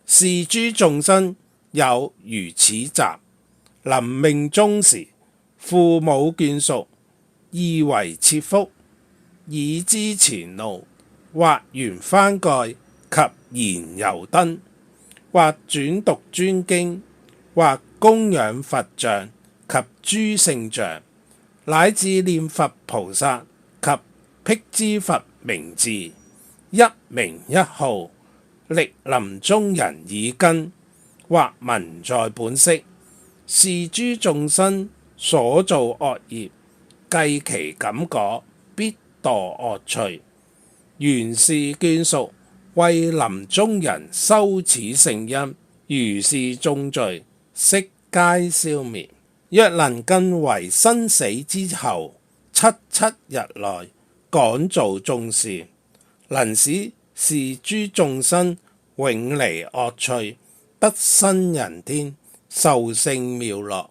Speaker 1: 是諸眾生有如此習，臨命終時，父母眷屬意為切腹，已知前路，或緣翻蓋及燃油燈，或轉讀專經，或供養佛像及諸聖像，乃至念佛菩薩及辟支佛名字，一名一號，歷臨終人耳根，或聞在本識。是諸眾生所造惡業，計其感果，必墮惡趣。原是眷屬為臨終人修此聖因，如是眾罪悉皆消滅。若能更為生死之後77日內廣造眾善，能使是諸眾生永離惡趣，得生人天，受勝妙樂。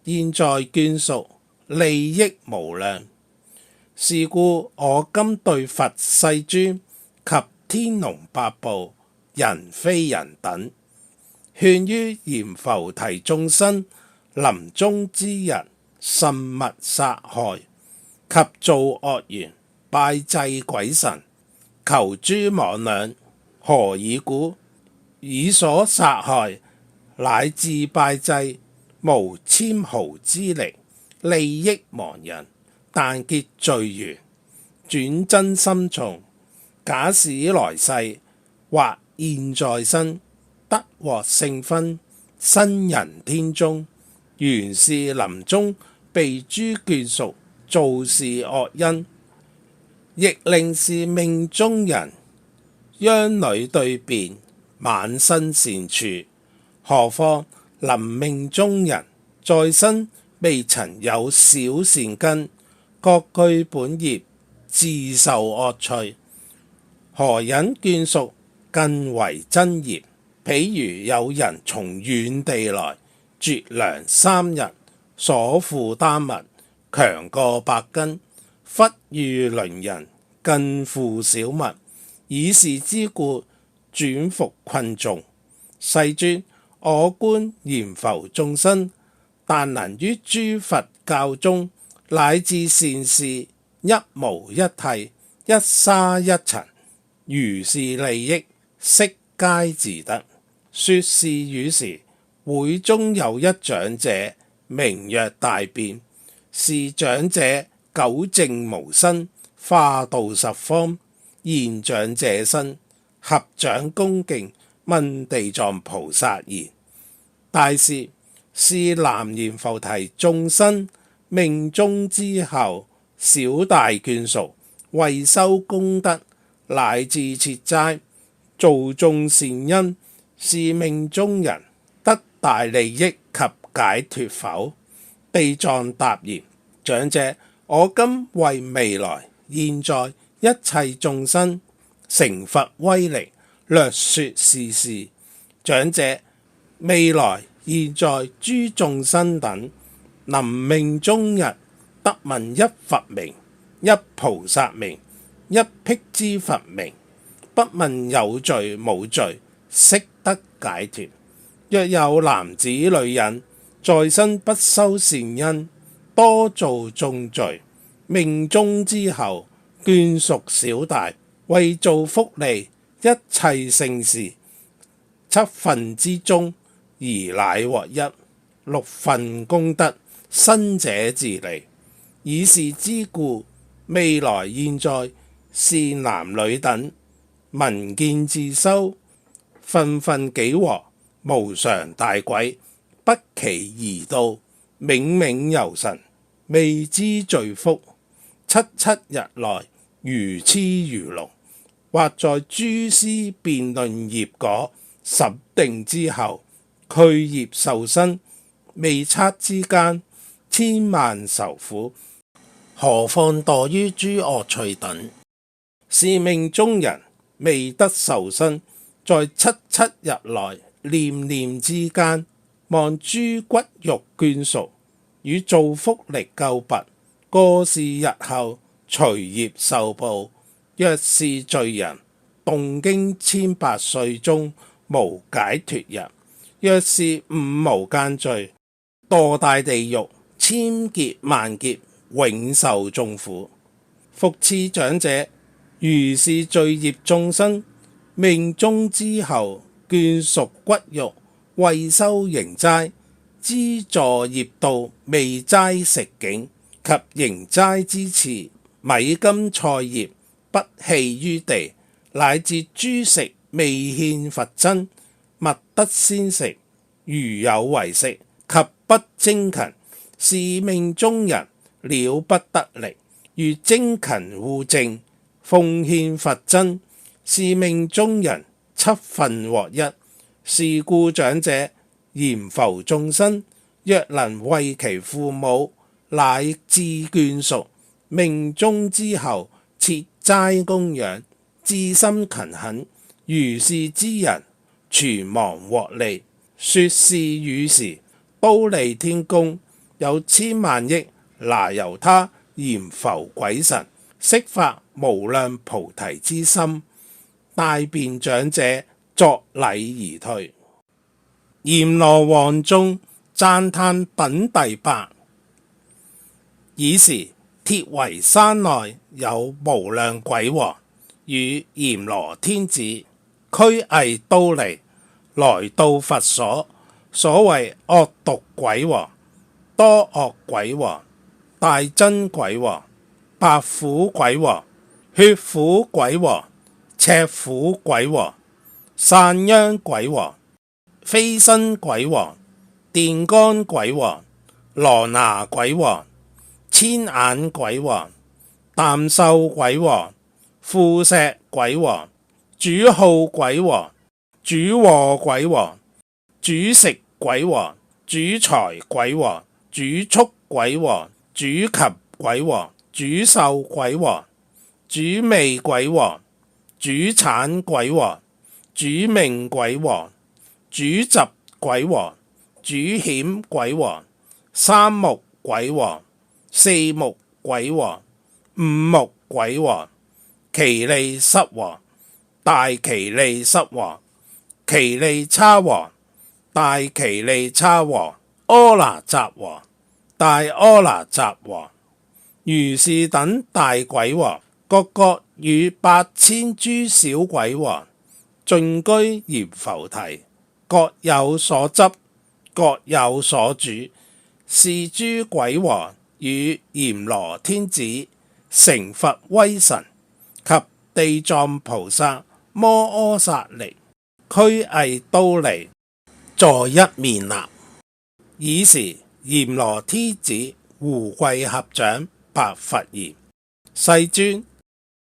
Speaker 1: 現在眷屬利益無量。是故我今對佛世尊及天龍八部、人非人等，勸於閻浮提眾生臨終之日，慎勿殺害及造惡緣，拜祭鬼神，求諸魍魎。何以故？以所殺害乃至拜祭，無纖毫之力，利益亡人，但結罪緣，轉增深重。假使來世或現在生，得獲聖分，生人天中，原是臨終被諸眷屬造是惡因，亦令是命終人央侶對辯，晚生善處。何況臨命終人在生未曾有小善根，各據本業，自受惡趣，何忍眷屬更為增業？譬如有人從遠地來，絕糧3日，所負擔物強過百斤，忽遇鄰人更負小物，以是之故，轉服群眾。世尊，我觀閻浮眾生，但能於諸佛教中，乃至善事，一毛一剃，一沙一塵，如是利益，悉皆自得。說是語時，會中有一長者，名曰大辯。是長者久證無生，化度十方。見長者身，合掌恭敬，問地藏菩薩言：大士，是南閻浮提眾生命終之後，小大眷屬為修功德，乃至設齋，造眾善因，是命中人得大利益及解脫否？地藏答言：長者，我今為未來現在一切眾生成佛威力，略說是事。長者，未來現在諸眾生等，能命終日得聞一佛名，一菩薩名，一辟支佛名，不問有罪無罪，悉得解脫。若有男子女人，在生不修善因，多造眾罪，命終之後，眷屬小大，為造福利，一切聖事，七分之中，而乃獲一，六分功德，生者自利。以是之故，未來現在，是男女等，聞見自修，分分幾獲，無常大軌，不期而到，冥冥遊神，未知罪福，七七日內，如痴如聾。或在諸師辯論業果，審定之後，俱業受生，未測之間，千萬愁苦。何況墮於諸惡趣等？是命中人未得受生，在七七日內，念念之間，望諸骨肉眷屬，與造福力救拔，過是日後，隨業受報。若是罪人，動經千百歲中，無解脫日；若是五無間罪，墮大地獄，千劫萬劫，永受眾苦。復次長者，如是罪業眾生，命終之後，眷屬骨肉，為修營齋，資助業道，未齋食境及營齋之次，米金菜葉，不棄於地，乃至諸食未獻佛僧，勿得先食。如有為食及不精勤，是命中人了不得力。如精勤護淨，奉獻佛僧，是命中人七分獲一。是故長者，閻浮眾生，若能為其父母，乃至眷屬，命終之後，設齋供養，至心勤懇，如是之人，廚房獲利。說是語時，忉利天宮有千萬億那由他閻浮鬼神，悉發無量菩提之心。大辯長者作禮而退。閻羅王眾讚歎品第八。爾時鐵圍山內有無量鬼王與閻羅天子，俱詣忉利，來到佛所。所謂惡毒鬼王、多惡鬼王、大憎鬼王、白虎鬼王、血虎鬼王、赤虎鬼王、散殃鬼王、飛身鬼王、電光鬼王、羅拿鬼王、千眼鬼王、담瘦鬼王、負石鬼王、主好鬼王、主禍鬼王、主食鬼王、主財鬼王、主畜鬼王、主禽鬼王、主獸鬼王、主味鬼王、主產鬼王、主命鬼王、主疾鬼王、主險鬼王、三目鬼王、四目鬼王、五目鬼王、耆利失王、大其利濕王，其利叉王，大其利叉王，柯拿雜王，大柯拿雜王，如是等大鬼王，各各與8000諸小鬼王，盡居閻浮提，各有所執，各有所主。是諸鬼王與閻羅天子、成佛威神及地藏菩薩摩訶薩力，俱詣都嚟，坐一面立。爾時閻羅天子胡跪合掌，白佛言：世尊，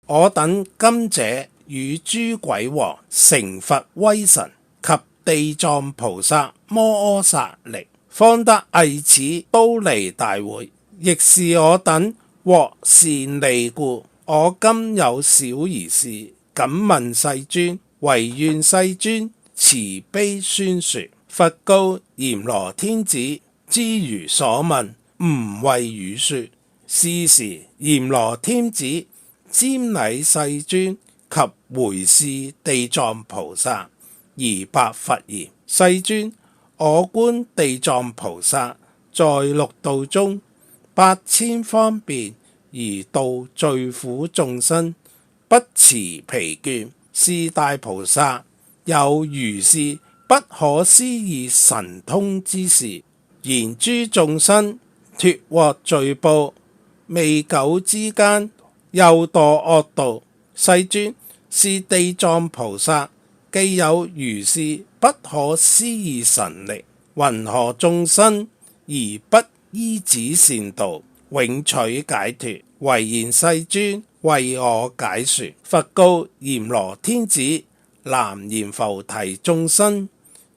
Speaker 1: 我等今者與諸鬼王、成佛威神及地藏菩薩摩訶薩力，方得詣此都嚟大會，亦是我等獲善利故。我今有小兒事，敢問世尊，唯願世尊慈悲宣說。佛告閻羅天子：知如所問，吾為汝說。是時閻羅天子瞻禮世尊及回視地藏菩薩，而白佛言：世尊，我觀地藏菩薩在六道中8000方便而度罪苦眾生，不辭疲倦。是大菩薩有如是不可思議神通之事，然諸眾生脫獲罪報，未久之間又墮惡道。世尊，是地藏菩薩既有如是不可思議神力，云何眾生而不依止善道，永取解脫？唯賢世尊為我解說。佛告閻羅天子：南閻浮提眾生，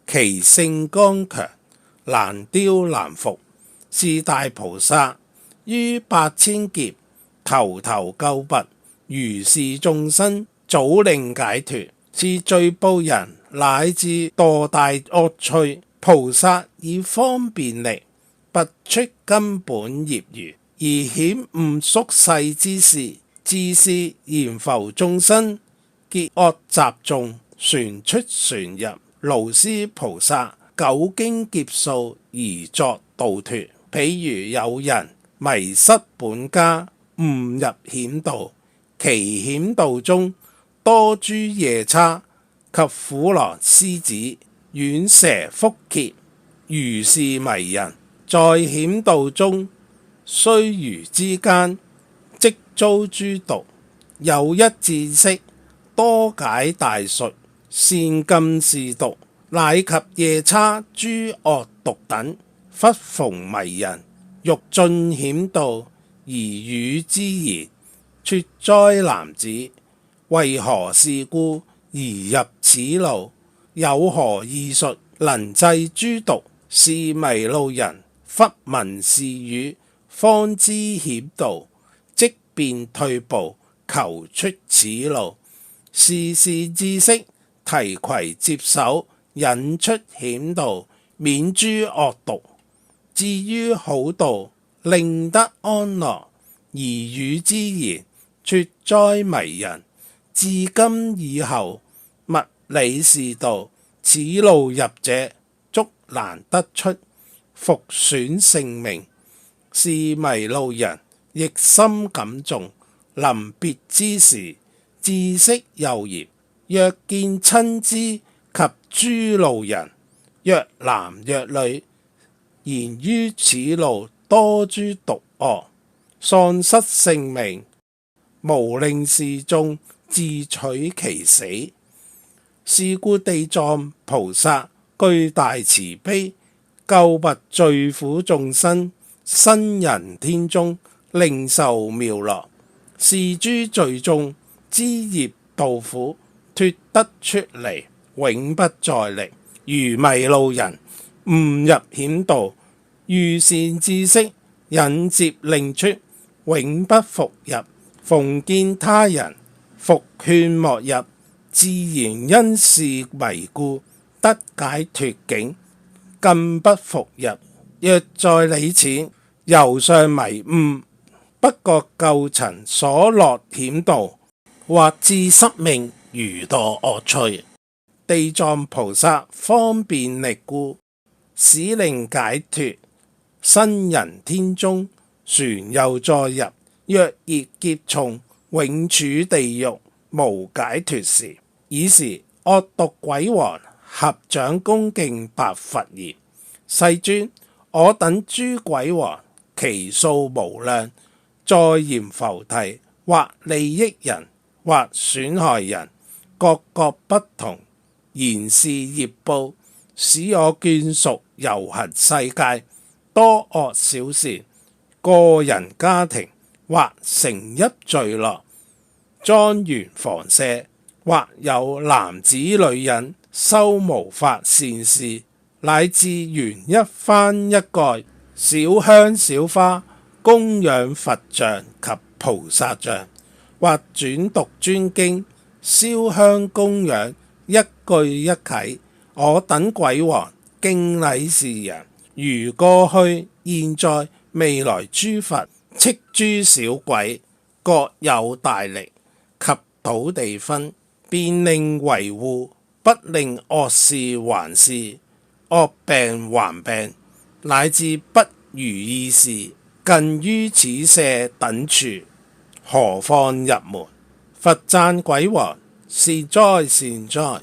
Speaker 1: 其性剛強，難雕難服。是大菩薩於8000劫頭頭救拔，如是眾生早令解脫。是罪報人乃至墮大惡趣，菩薩以方便力拔出根本業餘，而顯悟宿世之事。自是閻浮眾生結惡習眾，旋出旋入，勞師菩薩久經劫數而作度脫。譬如有人迷失本家，誤入險道，其險道中多諸夜叉及虎狼獅子、犬蛇蝮蠍，如是迷人，在險道中須臾之間即遭諸毒。有一智識多解大術，善禁是毒，乃及夜叉諸惡毒等，忽逢迷人，欲進險道，而與之言：脱哉男子，為何事故而入此路？有何異術能制諸毒？是迷路人忽聞是語，方知險道，即便退步，求出此路。是智識提携接手，引出險道，免諸惡毒。至於好道，令得安樂，而與之言：脱哉迷人，自今以後，勿理是道。此路入者，足難得出，復損性命。是迷路人亦深感重，臨別之時，智識又言：若見親知及諸路人，若男若女，言於此路多諸毒惡，喪失性命，無令是眾自取其死。是故地藏菩薩具大慈悲，救拔罪苦眾生，生人天中，令受妙樂。是諸罪眾知業道苦，脫得出離，永不再歷。如迷路人誤入險道，遇善知識引接令出，永不復入。逢見他人，復勸莫入，自然因是迷故，得解脫境，更不復入。若在你前，猶尚迷悟，不覺舊塵所落險道，或致失命，餘墮惡趣。地藏菩薩方便力故，使令解脫。生人天中，船又再入。若熱劫重，永處地獄，無解脫時。爾時惡毒鬼王合掌恭敬白佛言：世尊，我等諸鬼王其數無量，在閻浮提，或利益人，或損害人，各各不同。然是業報，使我眷屬遊行世界，多惡少善，個人家庭，或城邑聚落，莊園房舍，或有男子女人修無法善事，乃至懸一幡一蓋，小香小花，供養佛像及菩薩像，或轉讀專經，燒香供養，一句一偈，我等鬼王敬禮是人。如過去現在未來諸佛，斥諸小鬼，各有大力及土地分，便令維護，不令惡事還事，惡病還病，乃至不如意事，近於此舍等處，何況入門？佛讚鬼王：善哉善哉！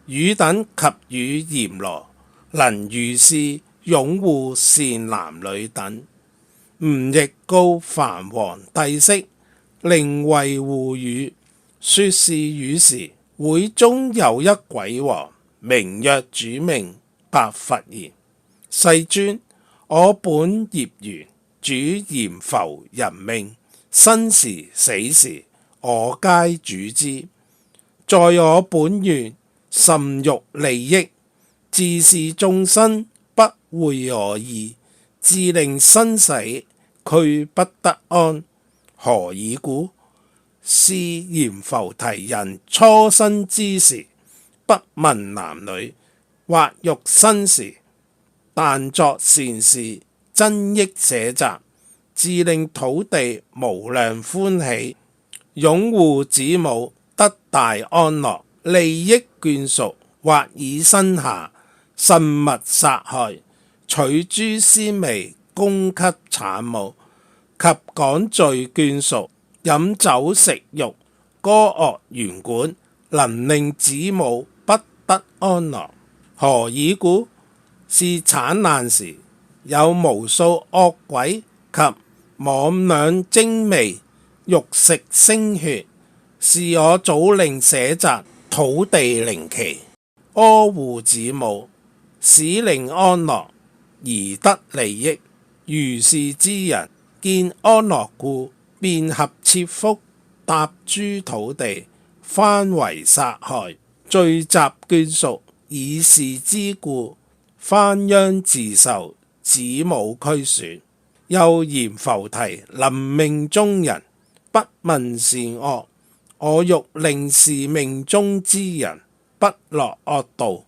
Speaker 1: 汝等及汝閻羅，能如是擁護善男女等，吾亦告梵王帝釋，令維護汝。說是語時，會中有一鬼王，名曰主命，白佛言：世尊，我本業緣，主閻浮人命，生時死時，我皆主之。在我本願，甚欲利益，自是眾生不會我意，自令生死俱不得安。何以故？是閻浮提人初生之時，不問男女，或欲生時，但作善事，增益舍宅，自令土地無量歡喜，擁護子母得大安樂，利益眷屬，或以身下慎勿殺害，取諸鮮味供給產母，及趕聚眷屬，飲酒食肉，歌樂弦管，能令子母不得安樂。何以故？是產難時，有無數惡鬼及魍魎精微，欲食腥血，是我早令舍宅土地靈奇，呵護子母，使令安樂，而得利益。如是之人，見安樂故，便合切腹，踏諸土地，翻為殺害，聚集眷屬，以是之故，翻殃自受，子母俱損。又閻浮提臨命終人，不問善惡，我欲令是命終之人不落惡道，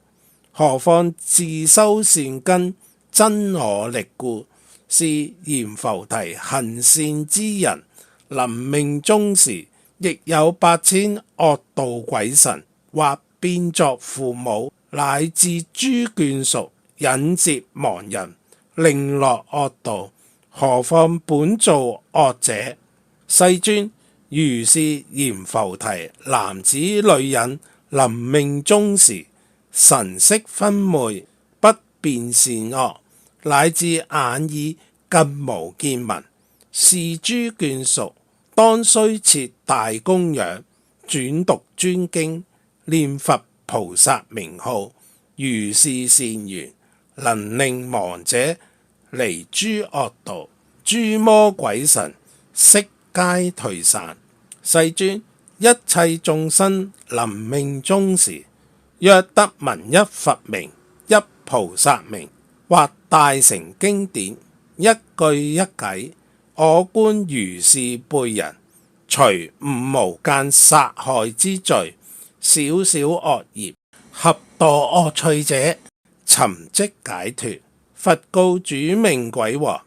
Speaker 1: 何況自修善根，增我力故。是閻浮提行善之人，臨命終時，亦有8000惡道鬼神，或變作父母，乃至諸眷屬，引接亡人，令落惡道，何況本造惡者？世尊，如是閻浮提男子女人臨命終時，神色昏昧，不辨善惡，乃至眼耳更無見聞，是諸眷屬當須設大供養，轉讀專經，念佛菩薩名號，如是善緣，能令亡者離諸惡道，諸魔鬼神悉皆退散。世尊，一切眾生臨命終時，若得聞一佛名，一菩薩名，或大乘經典，一句一偈，我觀如是輩人，除五無間殺害之罪，小小惡業，合墮惡趣者，尋即解脫。佛告主命鬼王：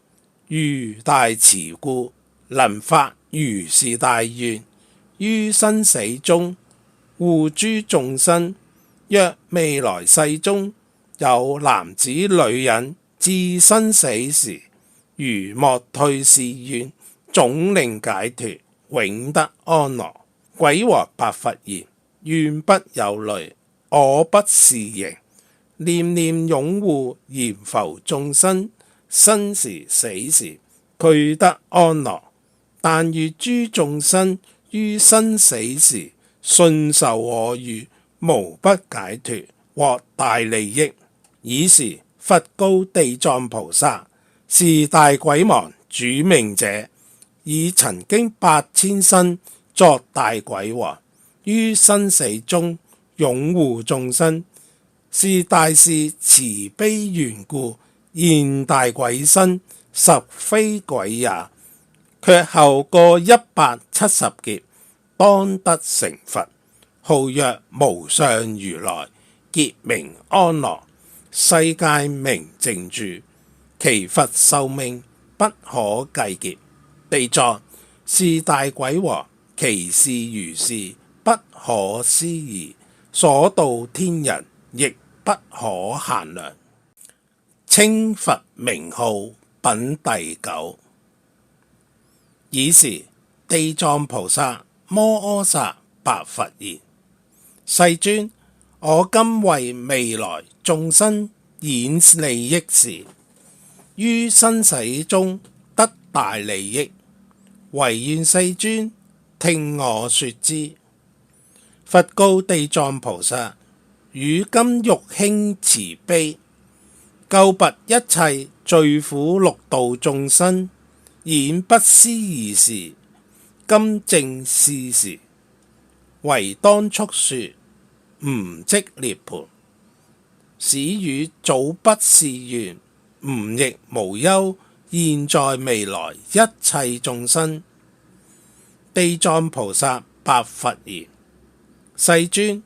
Speaker 1: 如大慈故，能發如是大願，於生死中，護諸眾生。若未來世中有男子女人至生死時，如莫退是願，總令解脫，永得安樂。鬼王白佛言：願不有慮，我不是形，念念擁護閻浮眾生，生時死時俱得安樂。但願諸眾生於生死時，信受我語，無不解脫，獲大利益。爾時佛告地藏菩薩：是大鬼王主命者，已曾經8000生作大鬼王，於生死中擁護眾生，是大士慈悲緣故，現大鬼身，實非鬼也。卻後過170劫，當得成佛，號曰無上如來，劫名安樂，世界名靜住，其佛壽命不可計劫。地藏，是大鬼王，其事如是，不可思議，所度天人亦不可限量。稱佛名號品第9。爾時地藏菩薩摩訶薩白佛言：世尊，我今為未來眾生演利益事，於生死中得大利益，唯願世尊聽我說之。佛告地藏菩薩：汝今欲興慈悲，救拔一切罪苦六道眾生，演不思議事，今正是時，唯當速說，吾即涅槃，使汝早不是願，吾亦無憂現在未來一切眾生。地藏菩薩白佛言：世尊，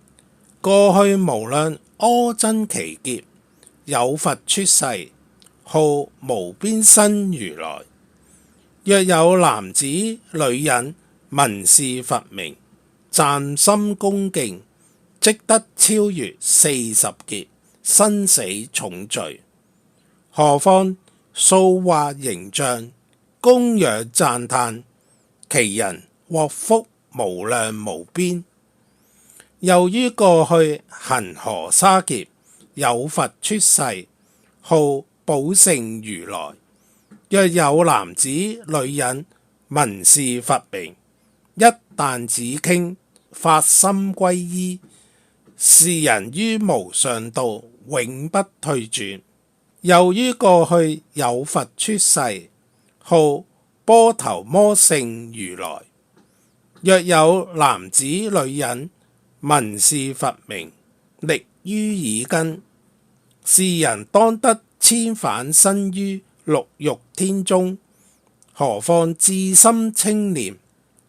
Speaker 1: 過去無量阿僧祇劫，有佛出世，號無邊身如來。若有男子女人聞是佛名，讚心恭敬，即得超越40劫生死重罪。何況塑畫形象，供養讚歎，其人獲福無量無邊。又於過去恆河沙劫，有佛出世，號寶勝如來。若有男子女人聞是佛名，一旦只傾發心皈依，是人於無上道永不退轉。又於過去有佛出世，號波頭摩勝如來。若有男子女人聞是佛名，力於耳根，是人當得千返生於六欲天中。何況至心稱念。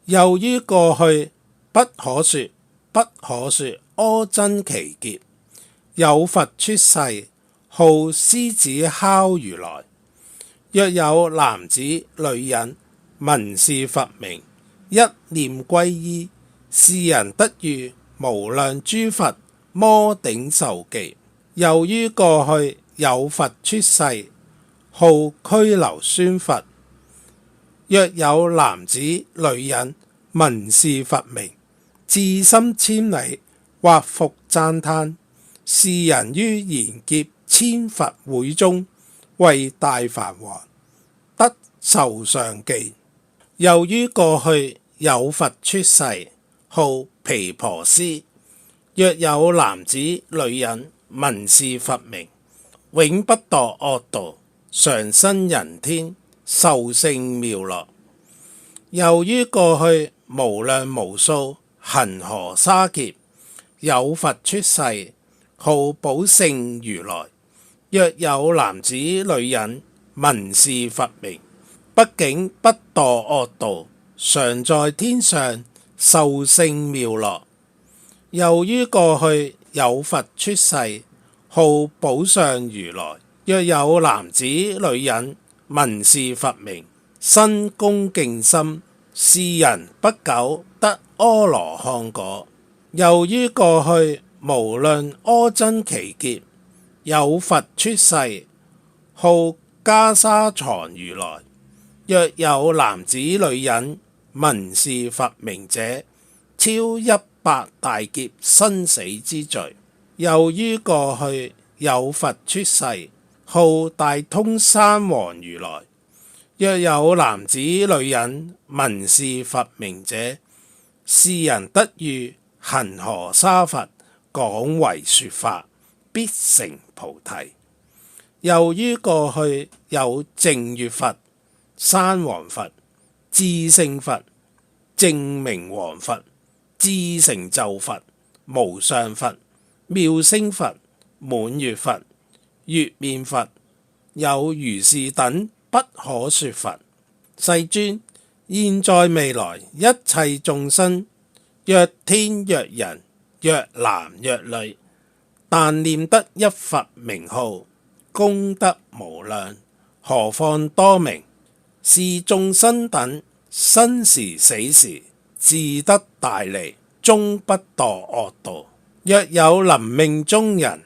Speaker 1: 又於過去不可說阿僧祇劫，有佛出世，號獅子吼如來。若有男子女人聞是佛名，一念皈依，是人得遇無量諸佛摩頂授記。又於過去有佛出世，號拘留孫佛。若有男子女人聞是佛名，至心瞻禮或復讚歎，是人於賢劫千佛會中，為大梵王，得受上記。又於過去有佛出世，號毗婆尸。若有男子女人聞是佛名，永不墮惡道，常生人天，受勝妙樂。又於過去無量無數恆河沙劫，有佛出世，號寶勝如來。若有男子女人聞是佛名，不僅不墮惡道，常在天上受勝妙樂。又於過去有佛出世，號寶上如來。若有男子女人聞是佛名，生恭敬心，是人不久得阿羅漢果。由於過去無論阿僧祇劫，有佛出世，號袈裟藏如來。若有男子女人聞是佛名者，超100大劫生死之罪。由於過去有佛出世，號大通山王如來。若有男子女人聞是佛名者，是人得遇恆河沙佛，廣為說法，必成菩提。由於過去有淨月佛、山王佛、智勝佛、淨明王佛、智成就佛、無上佛、妙聲佛、滿月佛、月面佛，有如是等不可說佛。世尊，現在未來一切眾生，若天若人，若男若女，但念得一佛名號，功德無量，何況多名。是眾生等生時死時，自得大利，終不墮惡道。若有臨命終人，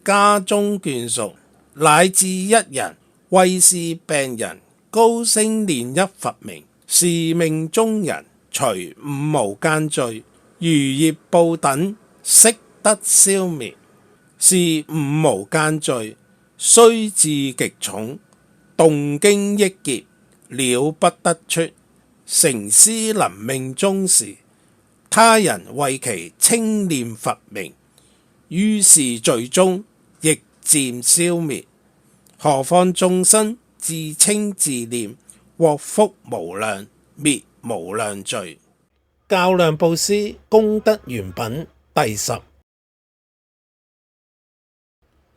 Speaker 1: 家中眷屬乃至一人，為是病人，高聲念一佛名，是命終人除五無間罪、餘業報等悉得消滅。是五無間罪雖至極重，動經億劫，了不得出。成師臨命終時，他人為其稱念佛名，於是罪中亦漸消滅。何況眾生自稱自念，獲福無量，滅無量罪。較量布施功德圓品第10。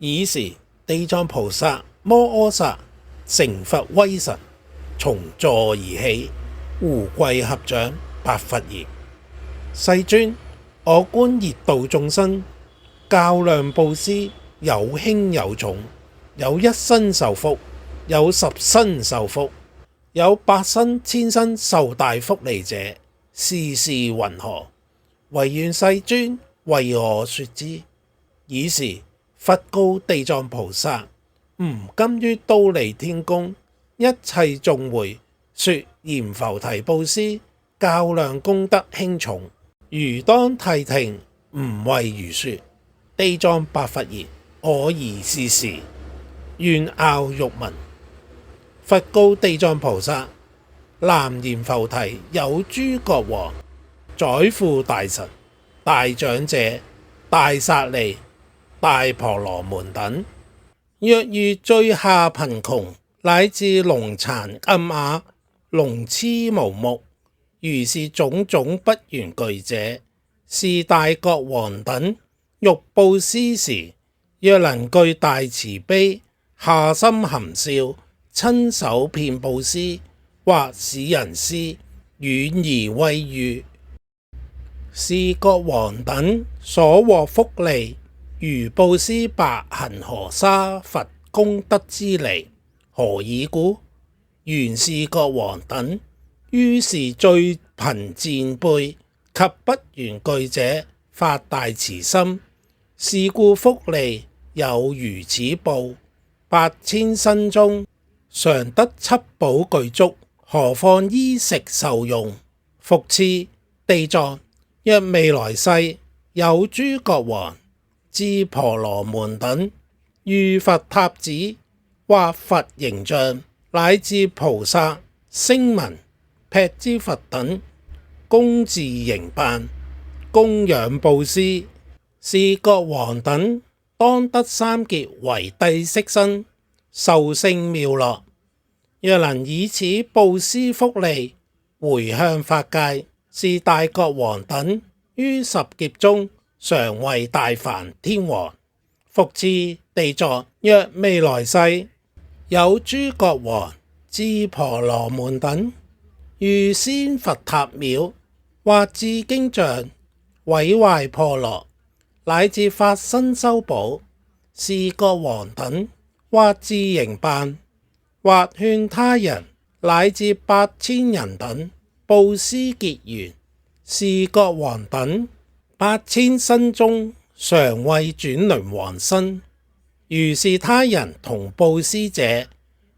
Speaker 1: 爾時地藏菩薩摩訶薩成佛威神，從座而起，胡跪合掌，白佛言：世尊，我觀熱度眾生，較量布施，有輕有重，有一生受福，有10生受福，有百生千生受大福利者，是事云何？唯願世尊為我說之。爾時佛告地藏菩薩：吾今於忉利天宮，一切眾會，說閻浮提布施，較量功德輕重，汝當諦聽，吾為汝說。地藏白佛言：我兒是時，願樂欲聞。佛告地藏菩薩：南閻浮提有諸國王、宰富大臣、大長者、大剎利、大婆羅門等，若遇最下貧窮，乃至聾殘暗啞、聾癡無目，如是種種不緣具者，是大國王等欲布施時，若能具大慈悲，下心含笑，親手遍布施，或使人施，遠而慰喻，是國王等所獲福利，如布施白恆河沙佛功德之利。何以故？原是國王等於是最貧賤輩及不緣具者發大慈心，是故福利有如此報。8000生中常得七寶具足，何況衣食受用？復次，地藏，若未來世有諸國王、智婆羅門等，遇佛塔子或佛形像，乃至菩薩、聲聞、辟支佛等，恭自營辦，供養布施，是國王等當得三劫為帝釋身，受勝妙樂。若能以此布施福利，回向法界，是大國王等於10劫中常為大梵天王。復次，地藏，若未來世有諸國王、智婆羅門等，遇先佛塔廟或置經像，毀壞破落，乃至發生修補，是國王等或自營辦，或勸他人，乃至8000人等布施結緣，是國王等八千身中，常為轉輪王身。如是他人同布施者，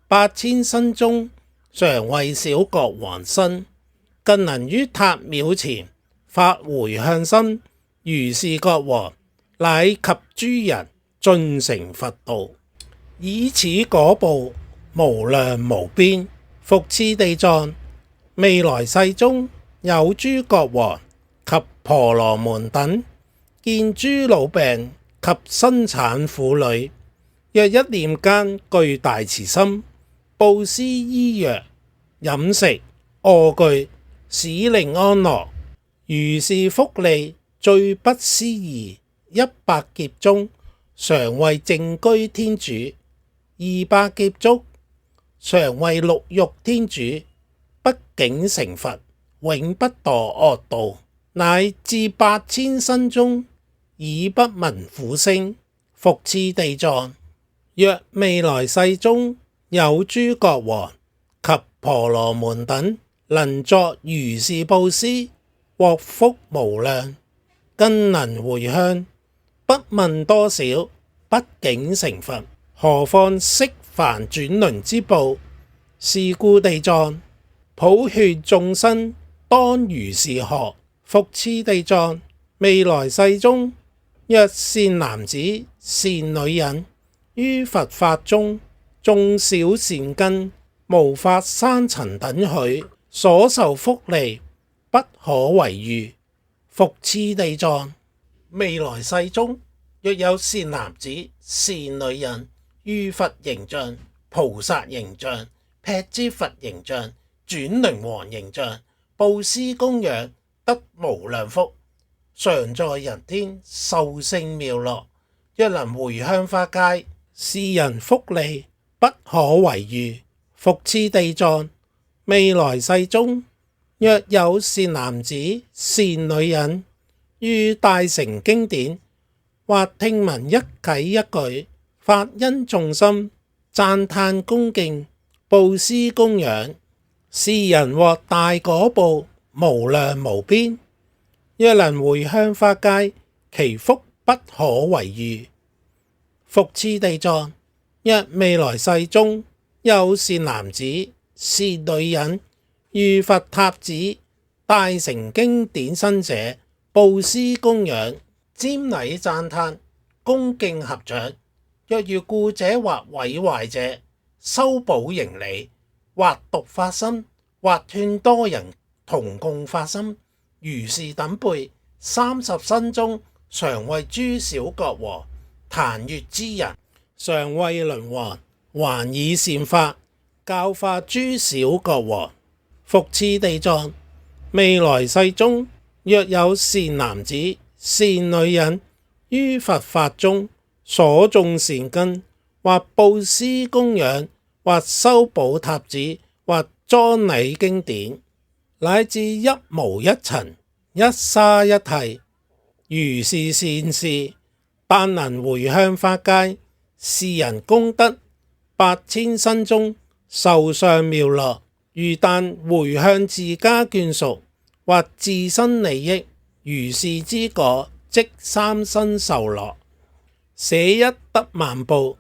Speaker 1: 八千身中，常為小國王身。更能於塔廟前發回向心，如是國王乃及諸人盡成佛道，以此果報無量無邊。復次地藏，未來世中有諸國王及婆羅門等，見諸老病及生產婦女，若一念間具大慈心，布施醫藥、飲食、臥具，使令安樂。如是福利最不思議。100劫中，常為淨居天主；200劫中，常為六欲天主。不竟成佛，永不墮惡道，乃至八千身中，已不聞苦聲。復次地藏，若未來世中有諸國王及婆羅門等，能作如是布施，獲福無量，更能回向，不問多少，不竟成佛，何況釋梵轉輪之報？是故地藏，普勸眾生當如是學。復次地藏，未來世中，若善男子、善女人，於佛法中種小善根，無法三塵等許，所受福利不可為喻。復次地藏，未來世中，若有善男子、善女人，於佛形象、菩薩形象、辟支佛形象、轉輪王形象，布施供養，得無量福，常在人天受勝妙樂。若能回向法界，是人福利不可為喻。復次地藏，未來世中，若有善男子、善女人，於大乘經典或聽聞一偈一句，發殷重心，讚歎恭敬，布施供養，是人獲大果報無量無邊。若能回向法界，其福不可為喻。復次地藏，若未來世中有善男子、善女人，於佛塔寺、大乘經典生者，布施供養、瞻禮讚歎、恭敬合掌。若遇故者或毀壞者，修補營理，或獨發心，或勸多人同共發心，如是等輩30身中，常為諸小國王檀越之人，常為輪王，還以善法教化諸小國王。復次地藏，未來世中，若有善男子、善女人，於佛法中所種善根，或布施供養，或修補塔寺，或裝禮經典，乃至一毛一塵、一沙一蒂，如是善事，但能回向法界，是人功德八千身中受上妙樂。如但回向自家眷屬或自身利益，如是之果，即三身受樂，捨一得萬報。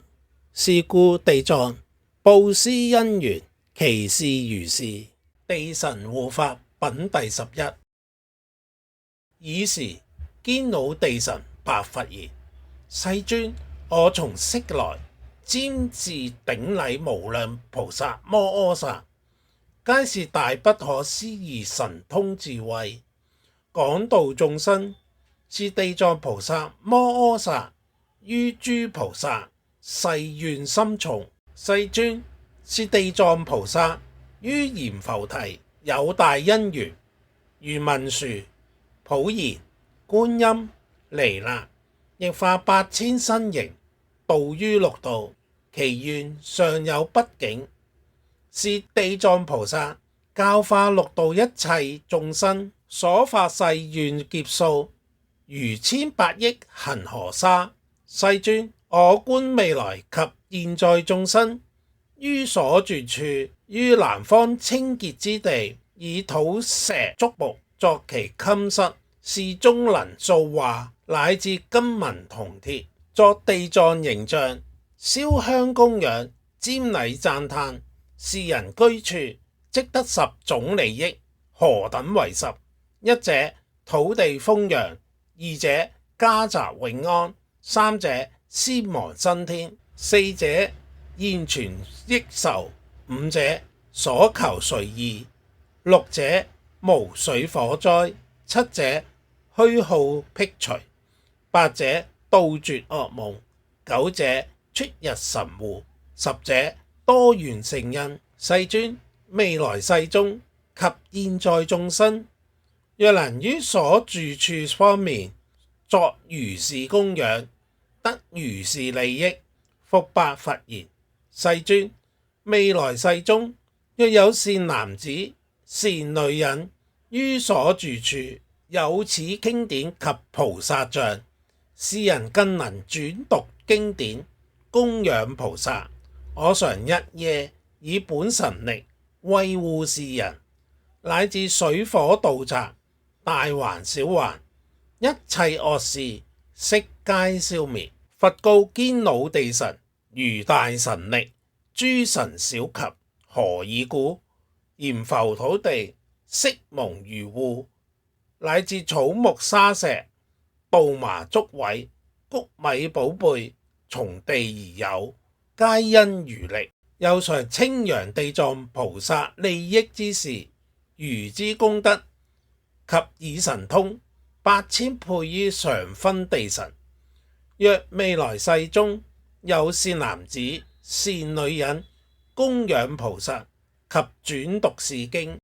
Speaker 1: 是故地藏，布施因緣，其事如是。地神護法品第11。爾時堅努地神白佛言：世尊，我從昔來瞻視頂禮無量菩薩摩訶薩，皆是大不可思議神通智慧，廣度眾生。是地藏菩薩摩訶薩於諸菩薩誓願深重。世尊，是地藏菩薩於閻浮提有大因緣，如文殊、普賢、觀音、彌勒，亦化八千身形，度於六道，其願尚有不竟。是地藏菩薩教化六道一切眾生所發誓願劫數，如千百億恆河沙。世尊，我觀未來及現在眾生，於所住處，於南方清潔之地，以土石竹木作其衾室，是終能塑化乃至金銀銅鐵，作地藏形象，燒香供養，瞻禮讚歎，是人居處，即得10種利益。何等為10？一者土地豐揚，二者家宅永安，三者先亡生天，四者現存益壽，五者所求遂意，六者無水火災，七者虛耗辟除，八者杜絕惡夢，九者出入神戶，十者多緣成因。世尊，未來世中及現在眾生，若能於所住處方面作如是供養，得如是利益。復白佛言：世尊，未來世中，若有善男子、善女人，於所住處有此經典及菩薩像，是人更能轉讀經典，供養菩薩。我常日夜以本神力衛護是人，乃至水火盜賊、大患小患，一切惡事悉皆消滅。佛告堅努地神：如大神力，諸神少及，何以故？閻浮土地悉蒙如護，乃至草木沙石、稻麻竹葦、穀米寶貝，從地而有，皆因如力。又常稱揚地藏菩薩利益之事，如之功德及以神通8000倍於上分地神。若未來世中有善男子、善女人，供養菩薩及轉讀是經，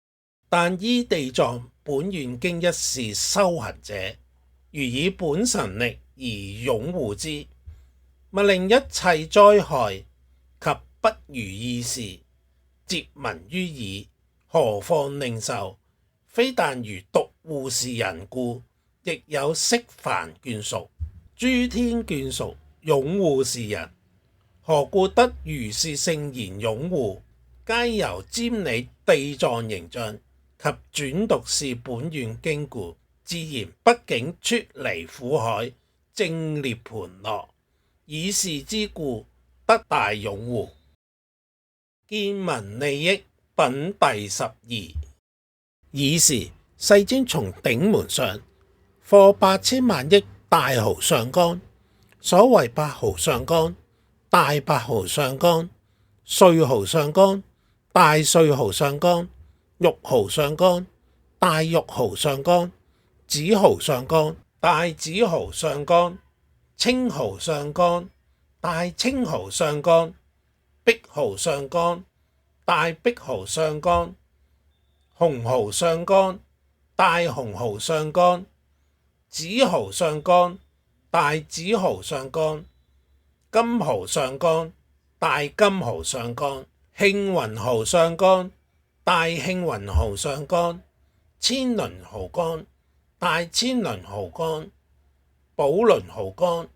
Speaker 1: 但依地藏本願經一事修行者，如以本神力而擁護之，勿令一切災害及不如意事接聞於耳，何況令受？非但如獨護是人故，亦有釋梵眷屬、諸天眷屬擁護是人。何故得如是聖言擁護？皆由瞻禮地藏形象及轉讀是本願經故，自然不竟出離苦海，證涅槃樂。以是之故，得大擁護。見聞利益品第12。爾時世尊從頂門上課8000萬億大毫上綱。所謂百毫上綱、大百毫上綱、歲毫上綱、大歲毫上綱、玉毫上綱、大玉毫上綱、紫毫上綱、大紫毫上綱、青毫上綱、大青毫上綱、碧毫上綱、大碧毫上綱、紅毫上綱、大紅毫上綱、紫毫上綱、大紫毫上綱、金毫上綱、大金毫上綱、慶雲毫上綱、大慶雲毫上綱、千輪毫綱、大千輪毫綱、寶輪毫綱、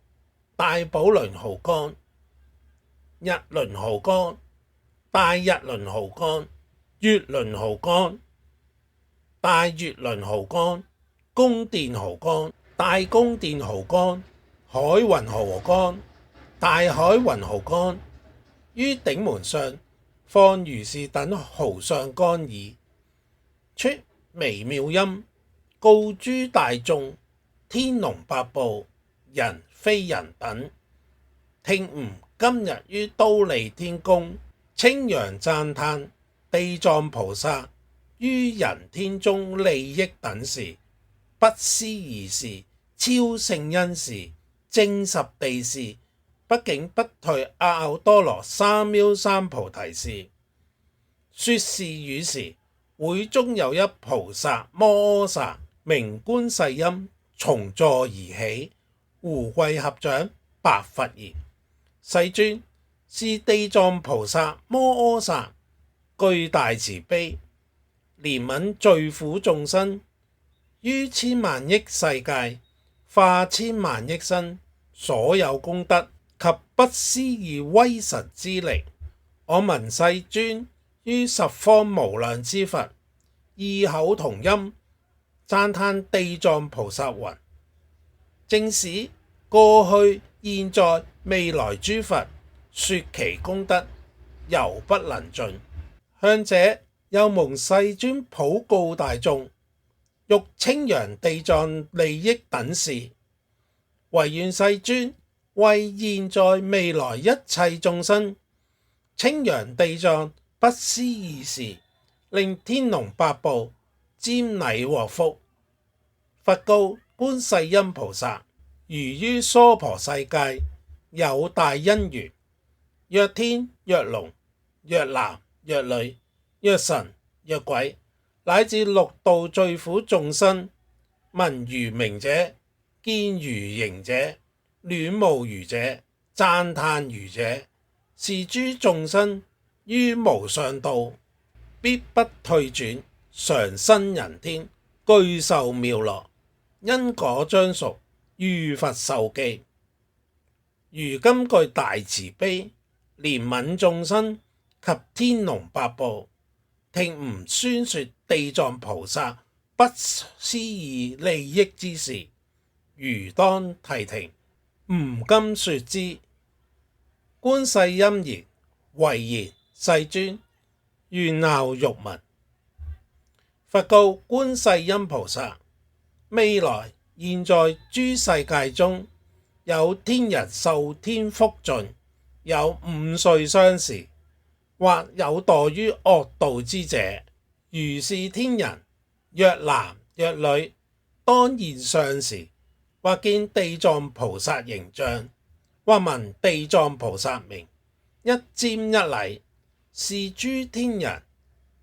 Speaker 1: 大寶輪毫綱、日輪毫綱、大日輪毫綱、月輪毫綱、大月輪毫綱、宮殿毫綱、大宮殿毫綱、海雲毫綱、大海雲毫綱。於頂門上放如是等毫上綱已，出微妙音，告諸大眾，天龍八部、人非人等，聽吾今日於忉利天宮，稱揚讚歎地藏菩薩於人天中利益等事，不思議事，超勝恩事，正十地事，不竟不退阿耨多羅三藐三菩提事。說是語時，會中有一菩薩摩訶薩，名觀世音，從座而起，胡跪合掌，白佛言：世尊，是地藏菩薩摩訶薩，具大慈悲，憐憫罪苦眾生，於千萬億世界化千萬億身，所有功德及不思議威神之力，我聞世尊於十方無量之佛異口同音，讚歎地藏菩薩云：正使過去、現在、未來諸佛說其功德，猶不能盡。向者又蒙世尊普告大眾，欲稱揚地藏利益等事，唯願世尊為現在未來一切眾生稱揚地藏不思議事，令天龍八部瞻禮獲福。佛告觀世音菩薩：如於娑婆世界有大因緣，若天若龍若男若女若神若鬼，乃至六道最苦眾生，聞如名者，見如形者，戀慕如者，讚歎如者，是諸眾生於無上道必不退轉，常生人天，具受妙樂，因果將熟，遇佛受記。如今具大慈悲，憐憫眾生及天龍八部，聽吾宣說地藏菩薩不思議利益之事，如當諦聽，吾今說之。觀世音言：唯然，世尊，願樂欲聞。佛告觀世音菩薩：未來現在諸世界中，有天人受天福盡，有午睡相時，或有墮於惡道之者，如是天人，若男若女，當現相時，或見地藏菩薩形象，或聞地藏菩薩名，一瞻一禮，是諸天人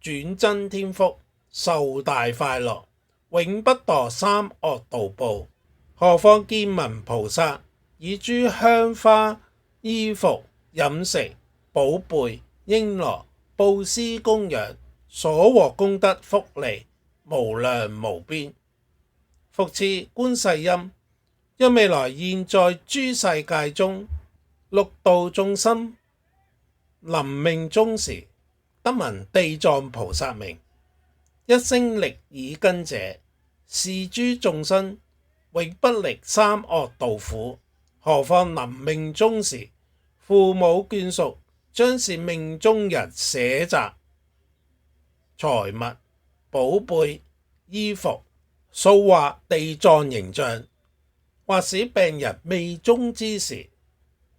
Speaker 1: 轉增天福，受大快樂，永不墮三惡道報。何況見聞菩薩以諸香花、衣服、飲食、寶貝、瓔珞布施供養，所獲功德福利無量無邊。復次觀世音，若未來現在諸世界中，六道眾生臨命終時，得聞地藏菩薩名，一聲力耳根者，是諸眾生永不歷三惡道苦。何況臨命終時，父母眷屬將是命中人捨擇財物、寶貝、衣服，塑畫地藏形象，或使病人未終之時，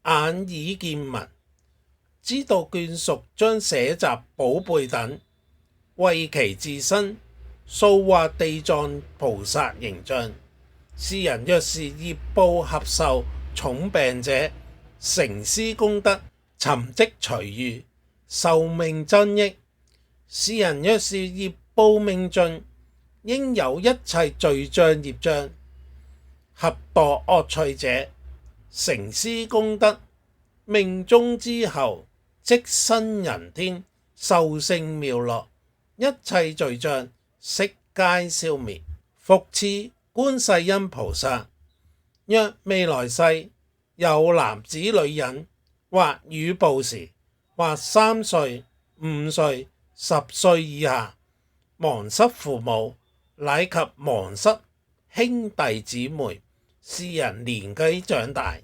Speaker 1: 眼耳見聞，知道眷屬將捨擇寶貝等，為其自身塑畫地藏菩薩形象。是人若是業報合受重病者，成施功德，尋即隨遇，壽命增益。是人若是業報命盡，應有一切罪障業障，合墮惡趣者，成施功德，命終之後即生人天，受勝妙樂，一切罪障悉皆消滅。復次觀世音菩薩，若未來世有男子女人，或乳哺時，或3歲、5歲、10歲以下，忘失父母，乃及忘失兄弟姊妹，是人年紀長大，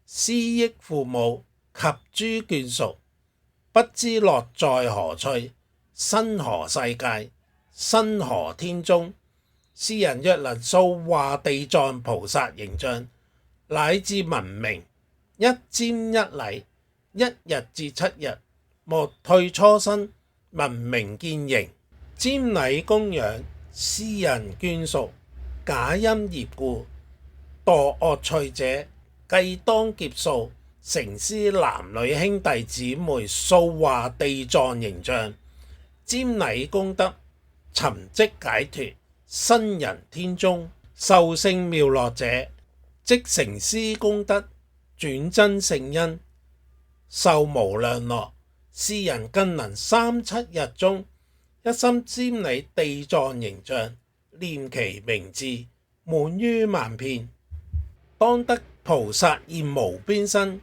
Speaker 1: 思憶父母及諸眷屬，不知樂在何趣，生何世界，生何天中。是人若能塑畫地藏菩薩形象，乃至聞名，一瞻一禮，一日至7日，莫退初生，聞名見形，瞻禮供養，是人眷屬，假因業故，墮惡趣者，計當劫數，成施男女兄弟姊妹塑畫地藏形象，瞻禮功德，尋即解脫，生人天中，受勝妙樂者，即成施功德，轉增勝因，受無量樂。是人更能3、7日中，一心瞻禮地藏形象，念其名字，滿於萬遍，當得菩薩現無邊身。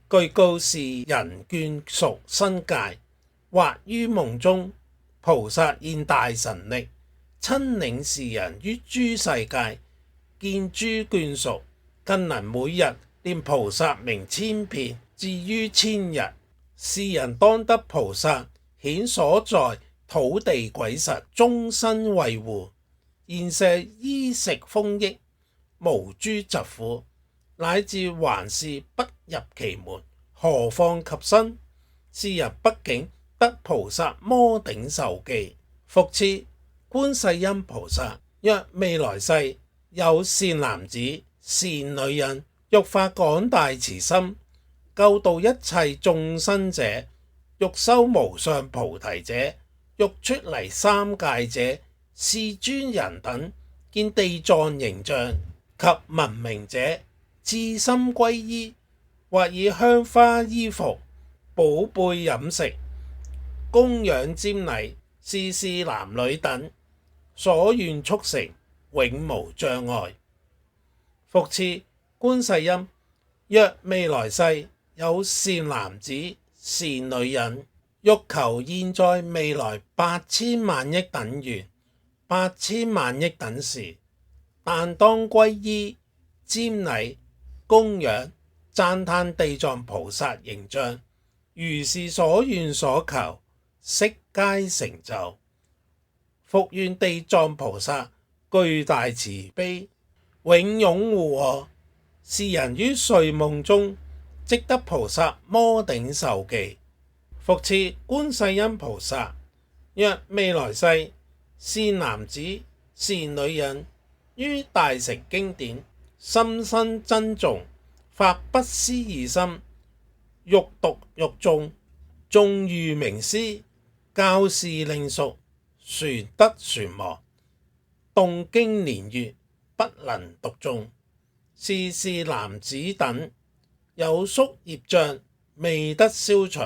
Speaker 1: 具告是人眷屬身界，或於夢中，菩薩現大神力，親領士人於諸世界，見諸眷屬，更能每日念菩薩名千遍，至於千日。是人當得菩薩顯所在土地鬼神，終身衛護，現世衣食豐溢，無諸疾苦，乃至還是不入其門，何況及身？是人不竟得菩薩摩頂受記。復次，觀世音菩薩若未來世有善男子、善女人，欲發廣大慈心，救度一切眾生者，欲修無上菩提者，欲出離三界者，是尊人等見地藏形象及聞名者，至心皈依，或以香花衣服、寶貝飲食、供養瞻禮，是男女等所願速成，永無障礙。復次，觀世音若未來世有善男子、善女人，欲求現在未來8000萬億等願、8000萬億等時，但當皈依、瞻禮、供養、讚歎地藏菩薩形象，如是所願所求，悉皆成就。復願地藏菩薩具大慈悲，永擁護我。是人於睡夢中即得菩薩摩頂受記。復次，觀世音菩薩若未來世善男子、善女人，於大乘經典深生珍重，發不思議心，欲讀欲誦，誦如名師，教示令熟，傳得傳忘，動經年月，不能讀誦。是男子等有宿業障，未得消除，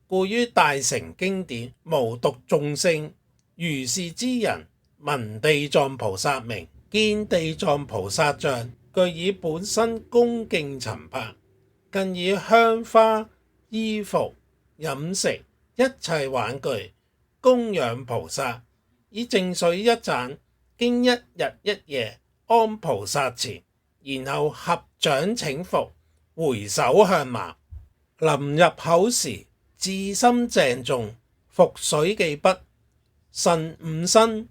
Speaker 1: 故於大乘經典無讀誦聖。如是之人，聞地藏菩薩名，見地藏菩薩像，具以本身恭敬陳白，更以香花、衣服、飲食一切玩具供養菩薩，以淨水一盞，經一日一夜安菩薩前，然後合掌請服，回首向南。臨入口時，至心鄭重，服水忌不，慎五身、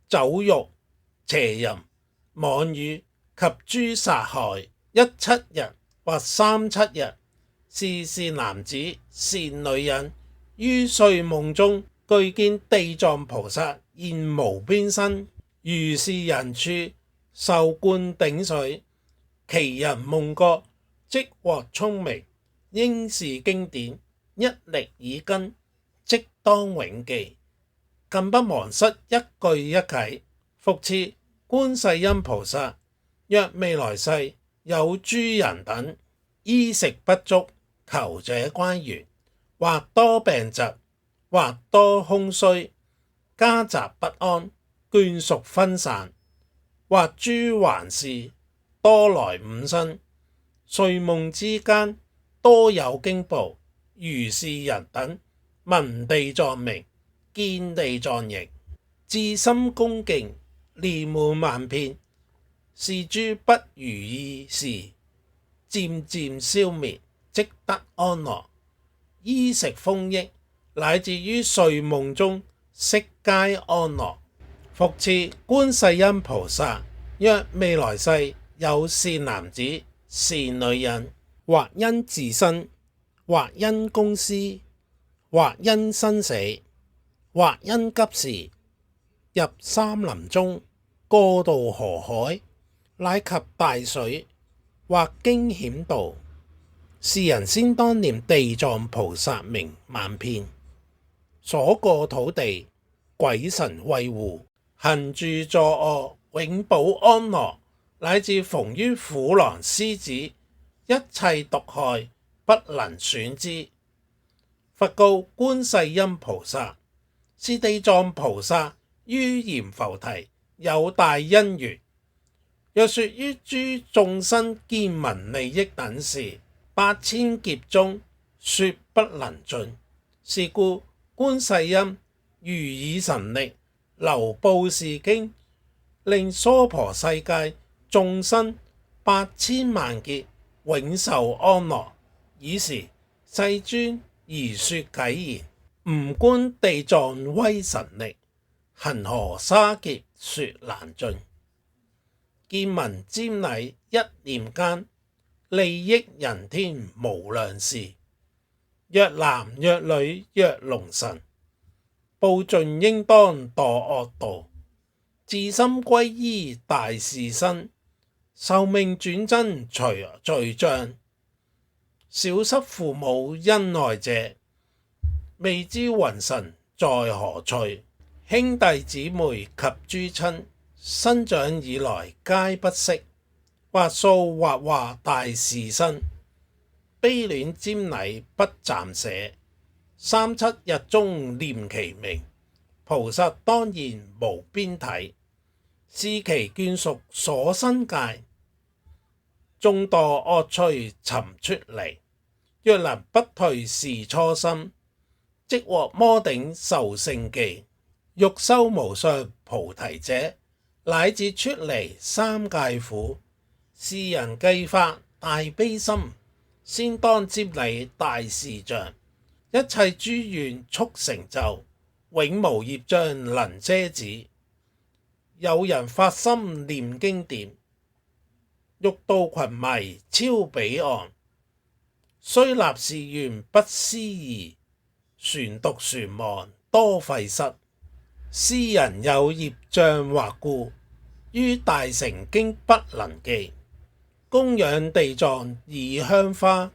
Speaker 1: 酒肉、邪淫、妄語及諸殺害。17日或37日，是男子、善女人於睡夢中具見地藏菩薩現無邊身，如是人處，受灌頂水，其人夢覺，即獲聰明，應是經典，一力耳根，即當永記，更不忘失一句一偈。復次，觀世音菩薩若未來世有諸人等衣食不足，求者關緣，或多病疾，或多空虛，家宅不安，眷屬分散，或諸環事多來五身，睡夢之間多有驚怖。如是人等聞地藏名，見地藏形，至心恭敬，念滿萬遍，是諸不如意事漸漸消滅，即得安樂，衣食豐溢，乃至於睡夢中悉皆安樂。復次，觀世音菩薩若未來世有善男子、善女人，或因自身，或因公司，或因生死，或因急事，入山林中，過渡河海，乃及大水，或經險道，是人先當念地藏菩薩名萬遍，所過土地鬼神衛護，行住坐臥永保安樂，乃至逢於虎狼獅子，一切毒害不能損之。佛告觀世音菩薩：是地藏菩薩於閻浮提有大因緣，若說於諸眾生見聞利益等事，8000劫中說不能盡。是故觀世音如以神力流布氏經，令娑婆世界眾生8000萬劫永受安樂。爾時世尊而說偈言：吾觀地藏威神力，恆河沙劫說難盡。見聞瞻禮一念間，利益人天無量事。若男若女若龍神，報盡應當墮惡道。自心歸依大士身，壽命轉增除罪障。小失父母恩愛者，未知雲神在何趣。兄弟姊妹及諸親，生長以來皆不識，或塑或畫大士身，悲戀瞻禮不暫捨。3-7日中念其名，菩薩當然無邊體，是其眷屬所生界。縱墮惡趣尋出離，若能不退是初心，即獲摩頂受勝記。欲修無上菩提者，乃至出離三界苦。是人繼發大悲心，先當瞻禮大士像。一切諸願速成就，永無業障能遮止。有人發心念經典，欲渡群迷超彼岸。雖立是願不思議，船獨船亡多廢失。斯人有業障惑故，於大乘經不能記。供養地藏以香花，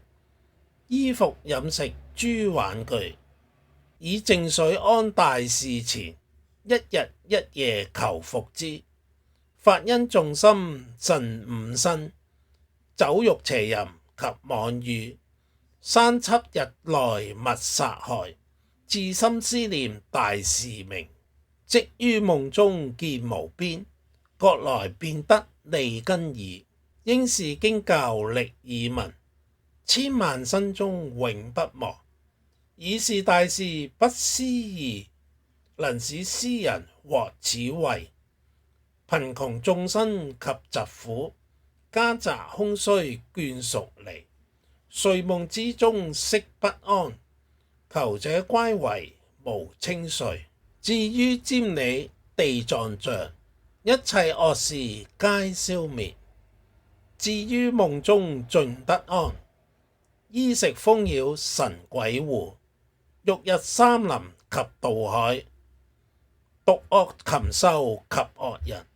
Speaker 1: 衣服飲食諸玩具，以淨水安大士前，一日一夜求復之。發因眾心慎誤身，酒肉邪淫及妄語，3、7日內勿殺害。自心思念大士名，即於夢中見無邊，覺來便得利根已。應是經教歷已聞，千萬生中永不忘。爾是大士不思議，能使斯人獲此惠。貧窮眾生及疾苦，家宅空虛眷屬離。睡夢之中悉不安，求者乖違無清睡。至於瞻禮地藏像，一切惡事皆消滅。至於夢中盡得安，衣食豐饒神鬼護。欲入山林及渡海，毒惡禽獸及惡人，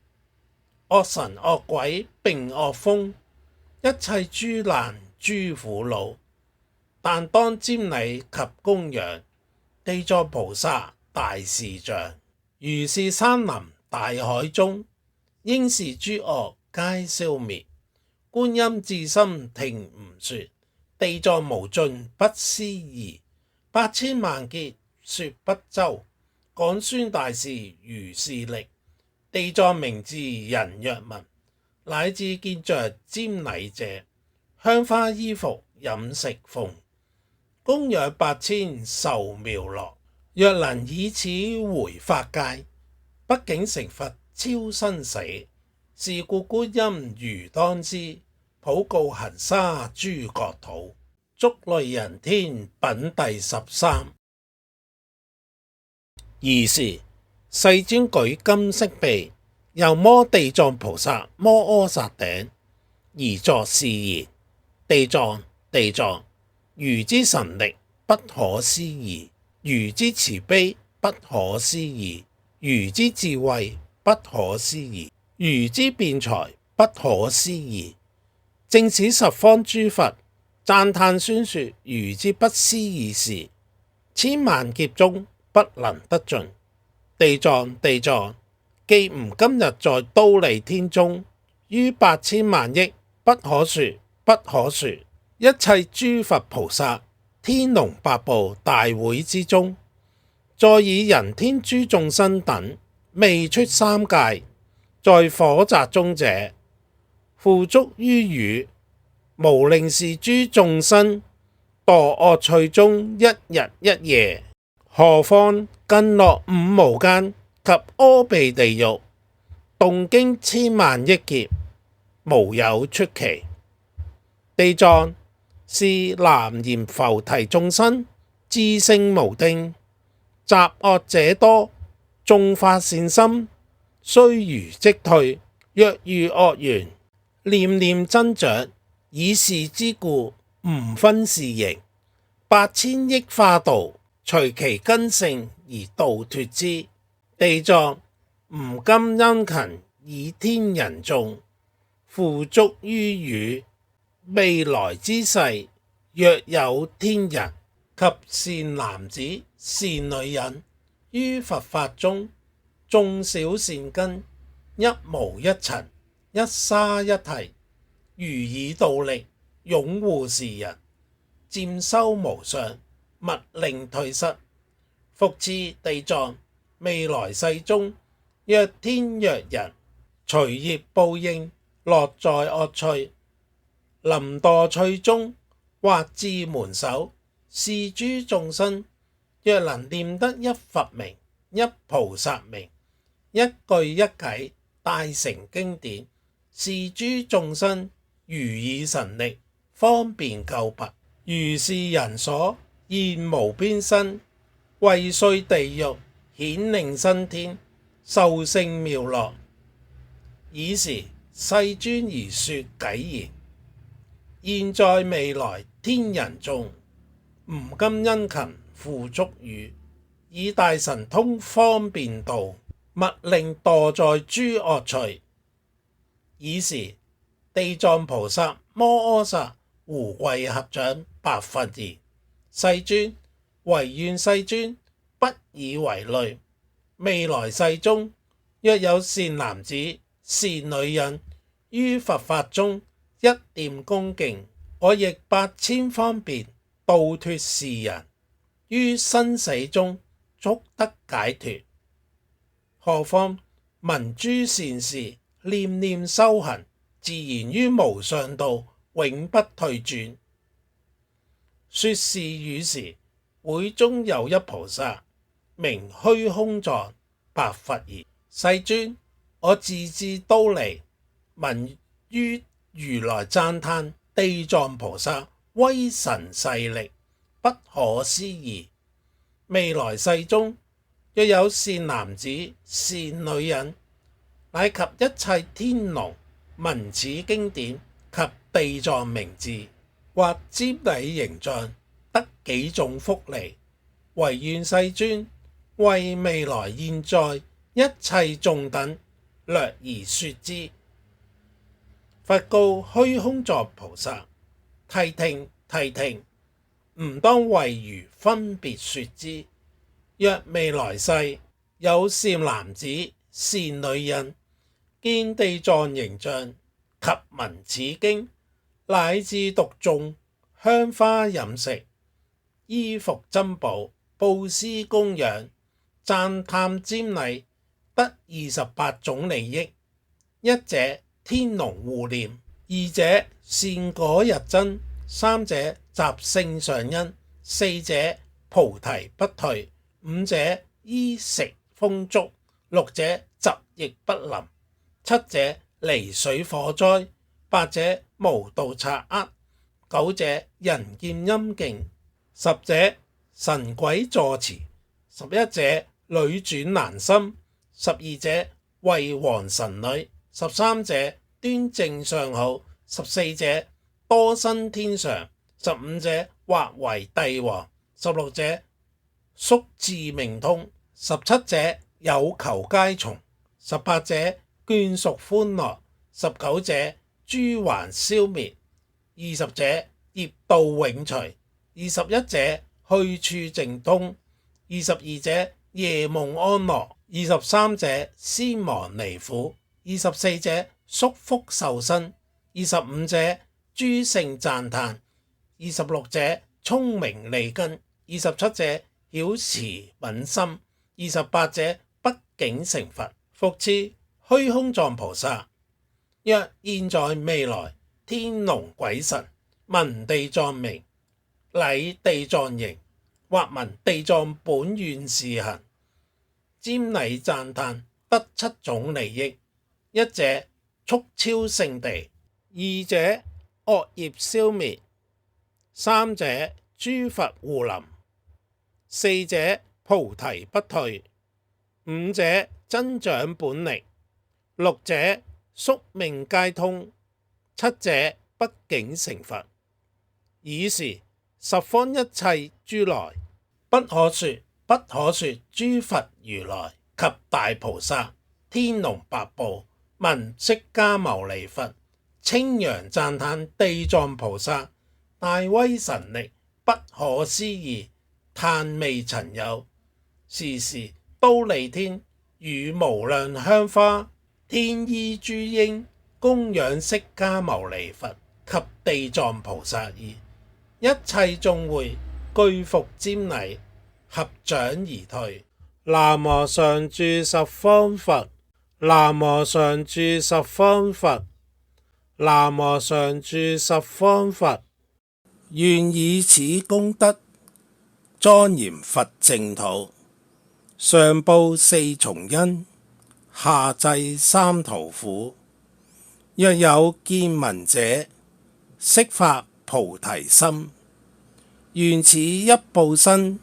Speaker 1: 惡神惡鬼並惡風，一切諸難諸苦惱。但當瞻禮及供養地藏菩薩大士像。如是山林大海中，應是諸惡皆消滅。觀音至心聽吾說，地藏無盡不思議。8000萬劫說不周，廣宣大士如是力。地藏名字人若聞，乃至見着瞻禮者，香花衣服飲食奉，供養8000受妙樂。若能以此回法界，畢竟成佛超生死。是故觀音如當知，普告行沙諸國土。囑類人天品第13。爾時世尊舉金色臂，右摩地藏菩薩摩訶薩頂，而作是言：地藏，地藏，汝之神力不可思議，汝之慈悲不可思議，汝之智慧不可思議，汝之辯才不可思議。正使十方諸佛讚歎宣說汝之不思議事，千萬劫中不能得盡。地藏，地藏，記吾今日在忉利天中，於8000萬億不可說不可說一切諸佛菩薩天龍八部大會之中，再以人天諸眾生等未出三界，在火宅中者，付囑於汝，無令是諸眾生墮惡趣中一日一夜。何況更樂五無間及阿鼻地獄，動經千萬億劫，無有出期。地藏是南閻浮提眾生，智勝無丁，習惡者多，縱發善心，須臾即退。若遇惡緣，念念增長。以是之故，唔分是形，百千億化度，隨其根性而度脫之。地藏吾今殷勤以天人眾，付囑於汝。未來之世，若有天人及善男子、善女人，於佛法中種小善根，一毛一塵，一沙一提，如以道力擁護是人，漸修無上，勿令退失。復次地藏，未來世中，若天若人，隨業報應，樂在惡趣，臨墮趣中，或至門首，是諸眾生，若能念得一佛名，一菩薩名，一句一偈，大成經典，是諸眾生如以神力，方便救拔。如是人所現無邊身，為碎地獄，顯令生天，受勝妙樂。爾時世尊而說偈言：現在未來天人眾，吾今殷勤付囑汝，以大神通方便度，勿令墮在諸惡趣。爾時地藏菩薩摩訶薩胡跪合掌白佛言：世尊，唯願世尊不以為累。未來世中，若有善男子、善女人，於佛法中一念恭敬，我亦百千方便度脫是人，於生死中速得解脫。何況聞諸善事，念念修行，自然於無上道，永不退轉。說是語時，會中有一菩薩，名虛空藏，白佛言：世尊，我自至都嚟，聞於如來讚歎地藏菩薩威神勢力，不可思議。未來世中，若有善男子、善女人，乃及一切天龍，聞此經典及地藏名字，或瞻禮形象，得幾種福利。唯願世尊為未來現在一切眾等略而說之。佛告虛空藏菩薩：諦聽，諦聽，吾當為汝分別說之。若未來世有善男子、善女人，見地藏形象及聞此經，乃至讀誦、香花飲食、衣服珍寶、布施供養、讚歎瞻禮，得28種利益。一者天龍護念，二者善果日增，三者集聖上因，四者菩提不退，五者衣食豐足，六者疾疫不臨，七者離水火災，八者無盜賊厄，九者人見欽敬，十者神鬼助持，11者女轉男心，12者為王神女，13者端正相好，14者多生天上，15者或為帝王，16者宿智明通，17者有求皆從，18者眷屬歡樂，19者諸患消滅，20者業道永除，21者去處淨通，22者夜夢安樂，23者先亡離苦，24者宿福受生，25者諸聖讚歎，26者聰明利根，27者曉慈愍心，28者不竟成佛。復次虛空藏菩薩，若現在未來天龍鬼神聞地藏名，禮地藏形，或聞地藏本願示行，瞻禮讚歎得七種利益：一者速超聖地，二者惡業消滅，三者諸佛護臨，四者菩提不退，五者增長本力，六者宿命皆通，七者不竟成佛。爾時十方一切諸來，不可說諸佛如來及大菩薩、天龍八部聞釋迦牟尼佛稱揚讚歎地藏菩薩大威神力，不可思議，歎未曾有。是時忉利天與無量香花天衣諸鷹供養釋迦牟尼佛及地藏菩薩已，一切眾會具服瞻禮，合掌而退。南無常住十方佛，南無常住十方佛，南無常住十方佛。願以此功德莊嚴佛淨土，上報四重恩，下濟三途苦。若有見聞者，悉發菩提心，願此一報身，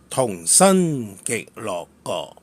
Speaker 1: 同生極樂國。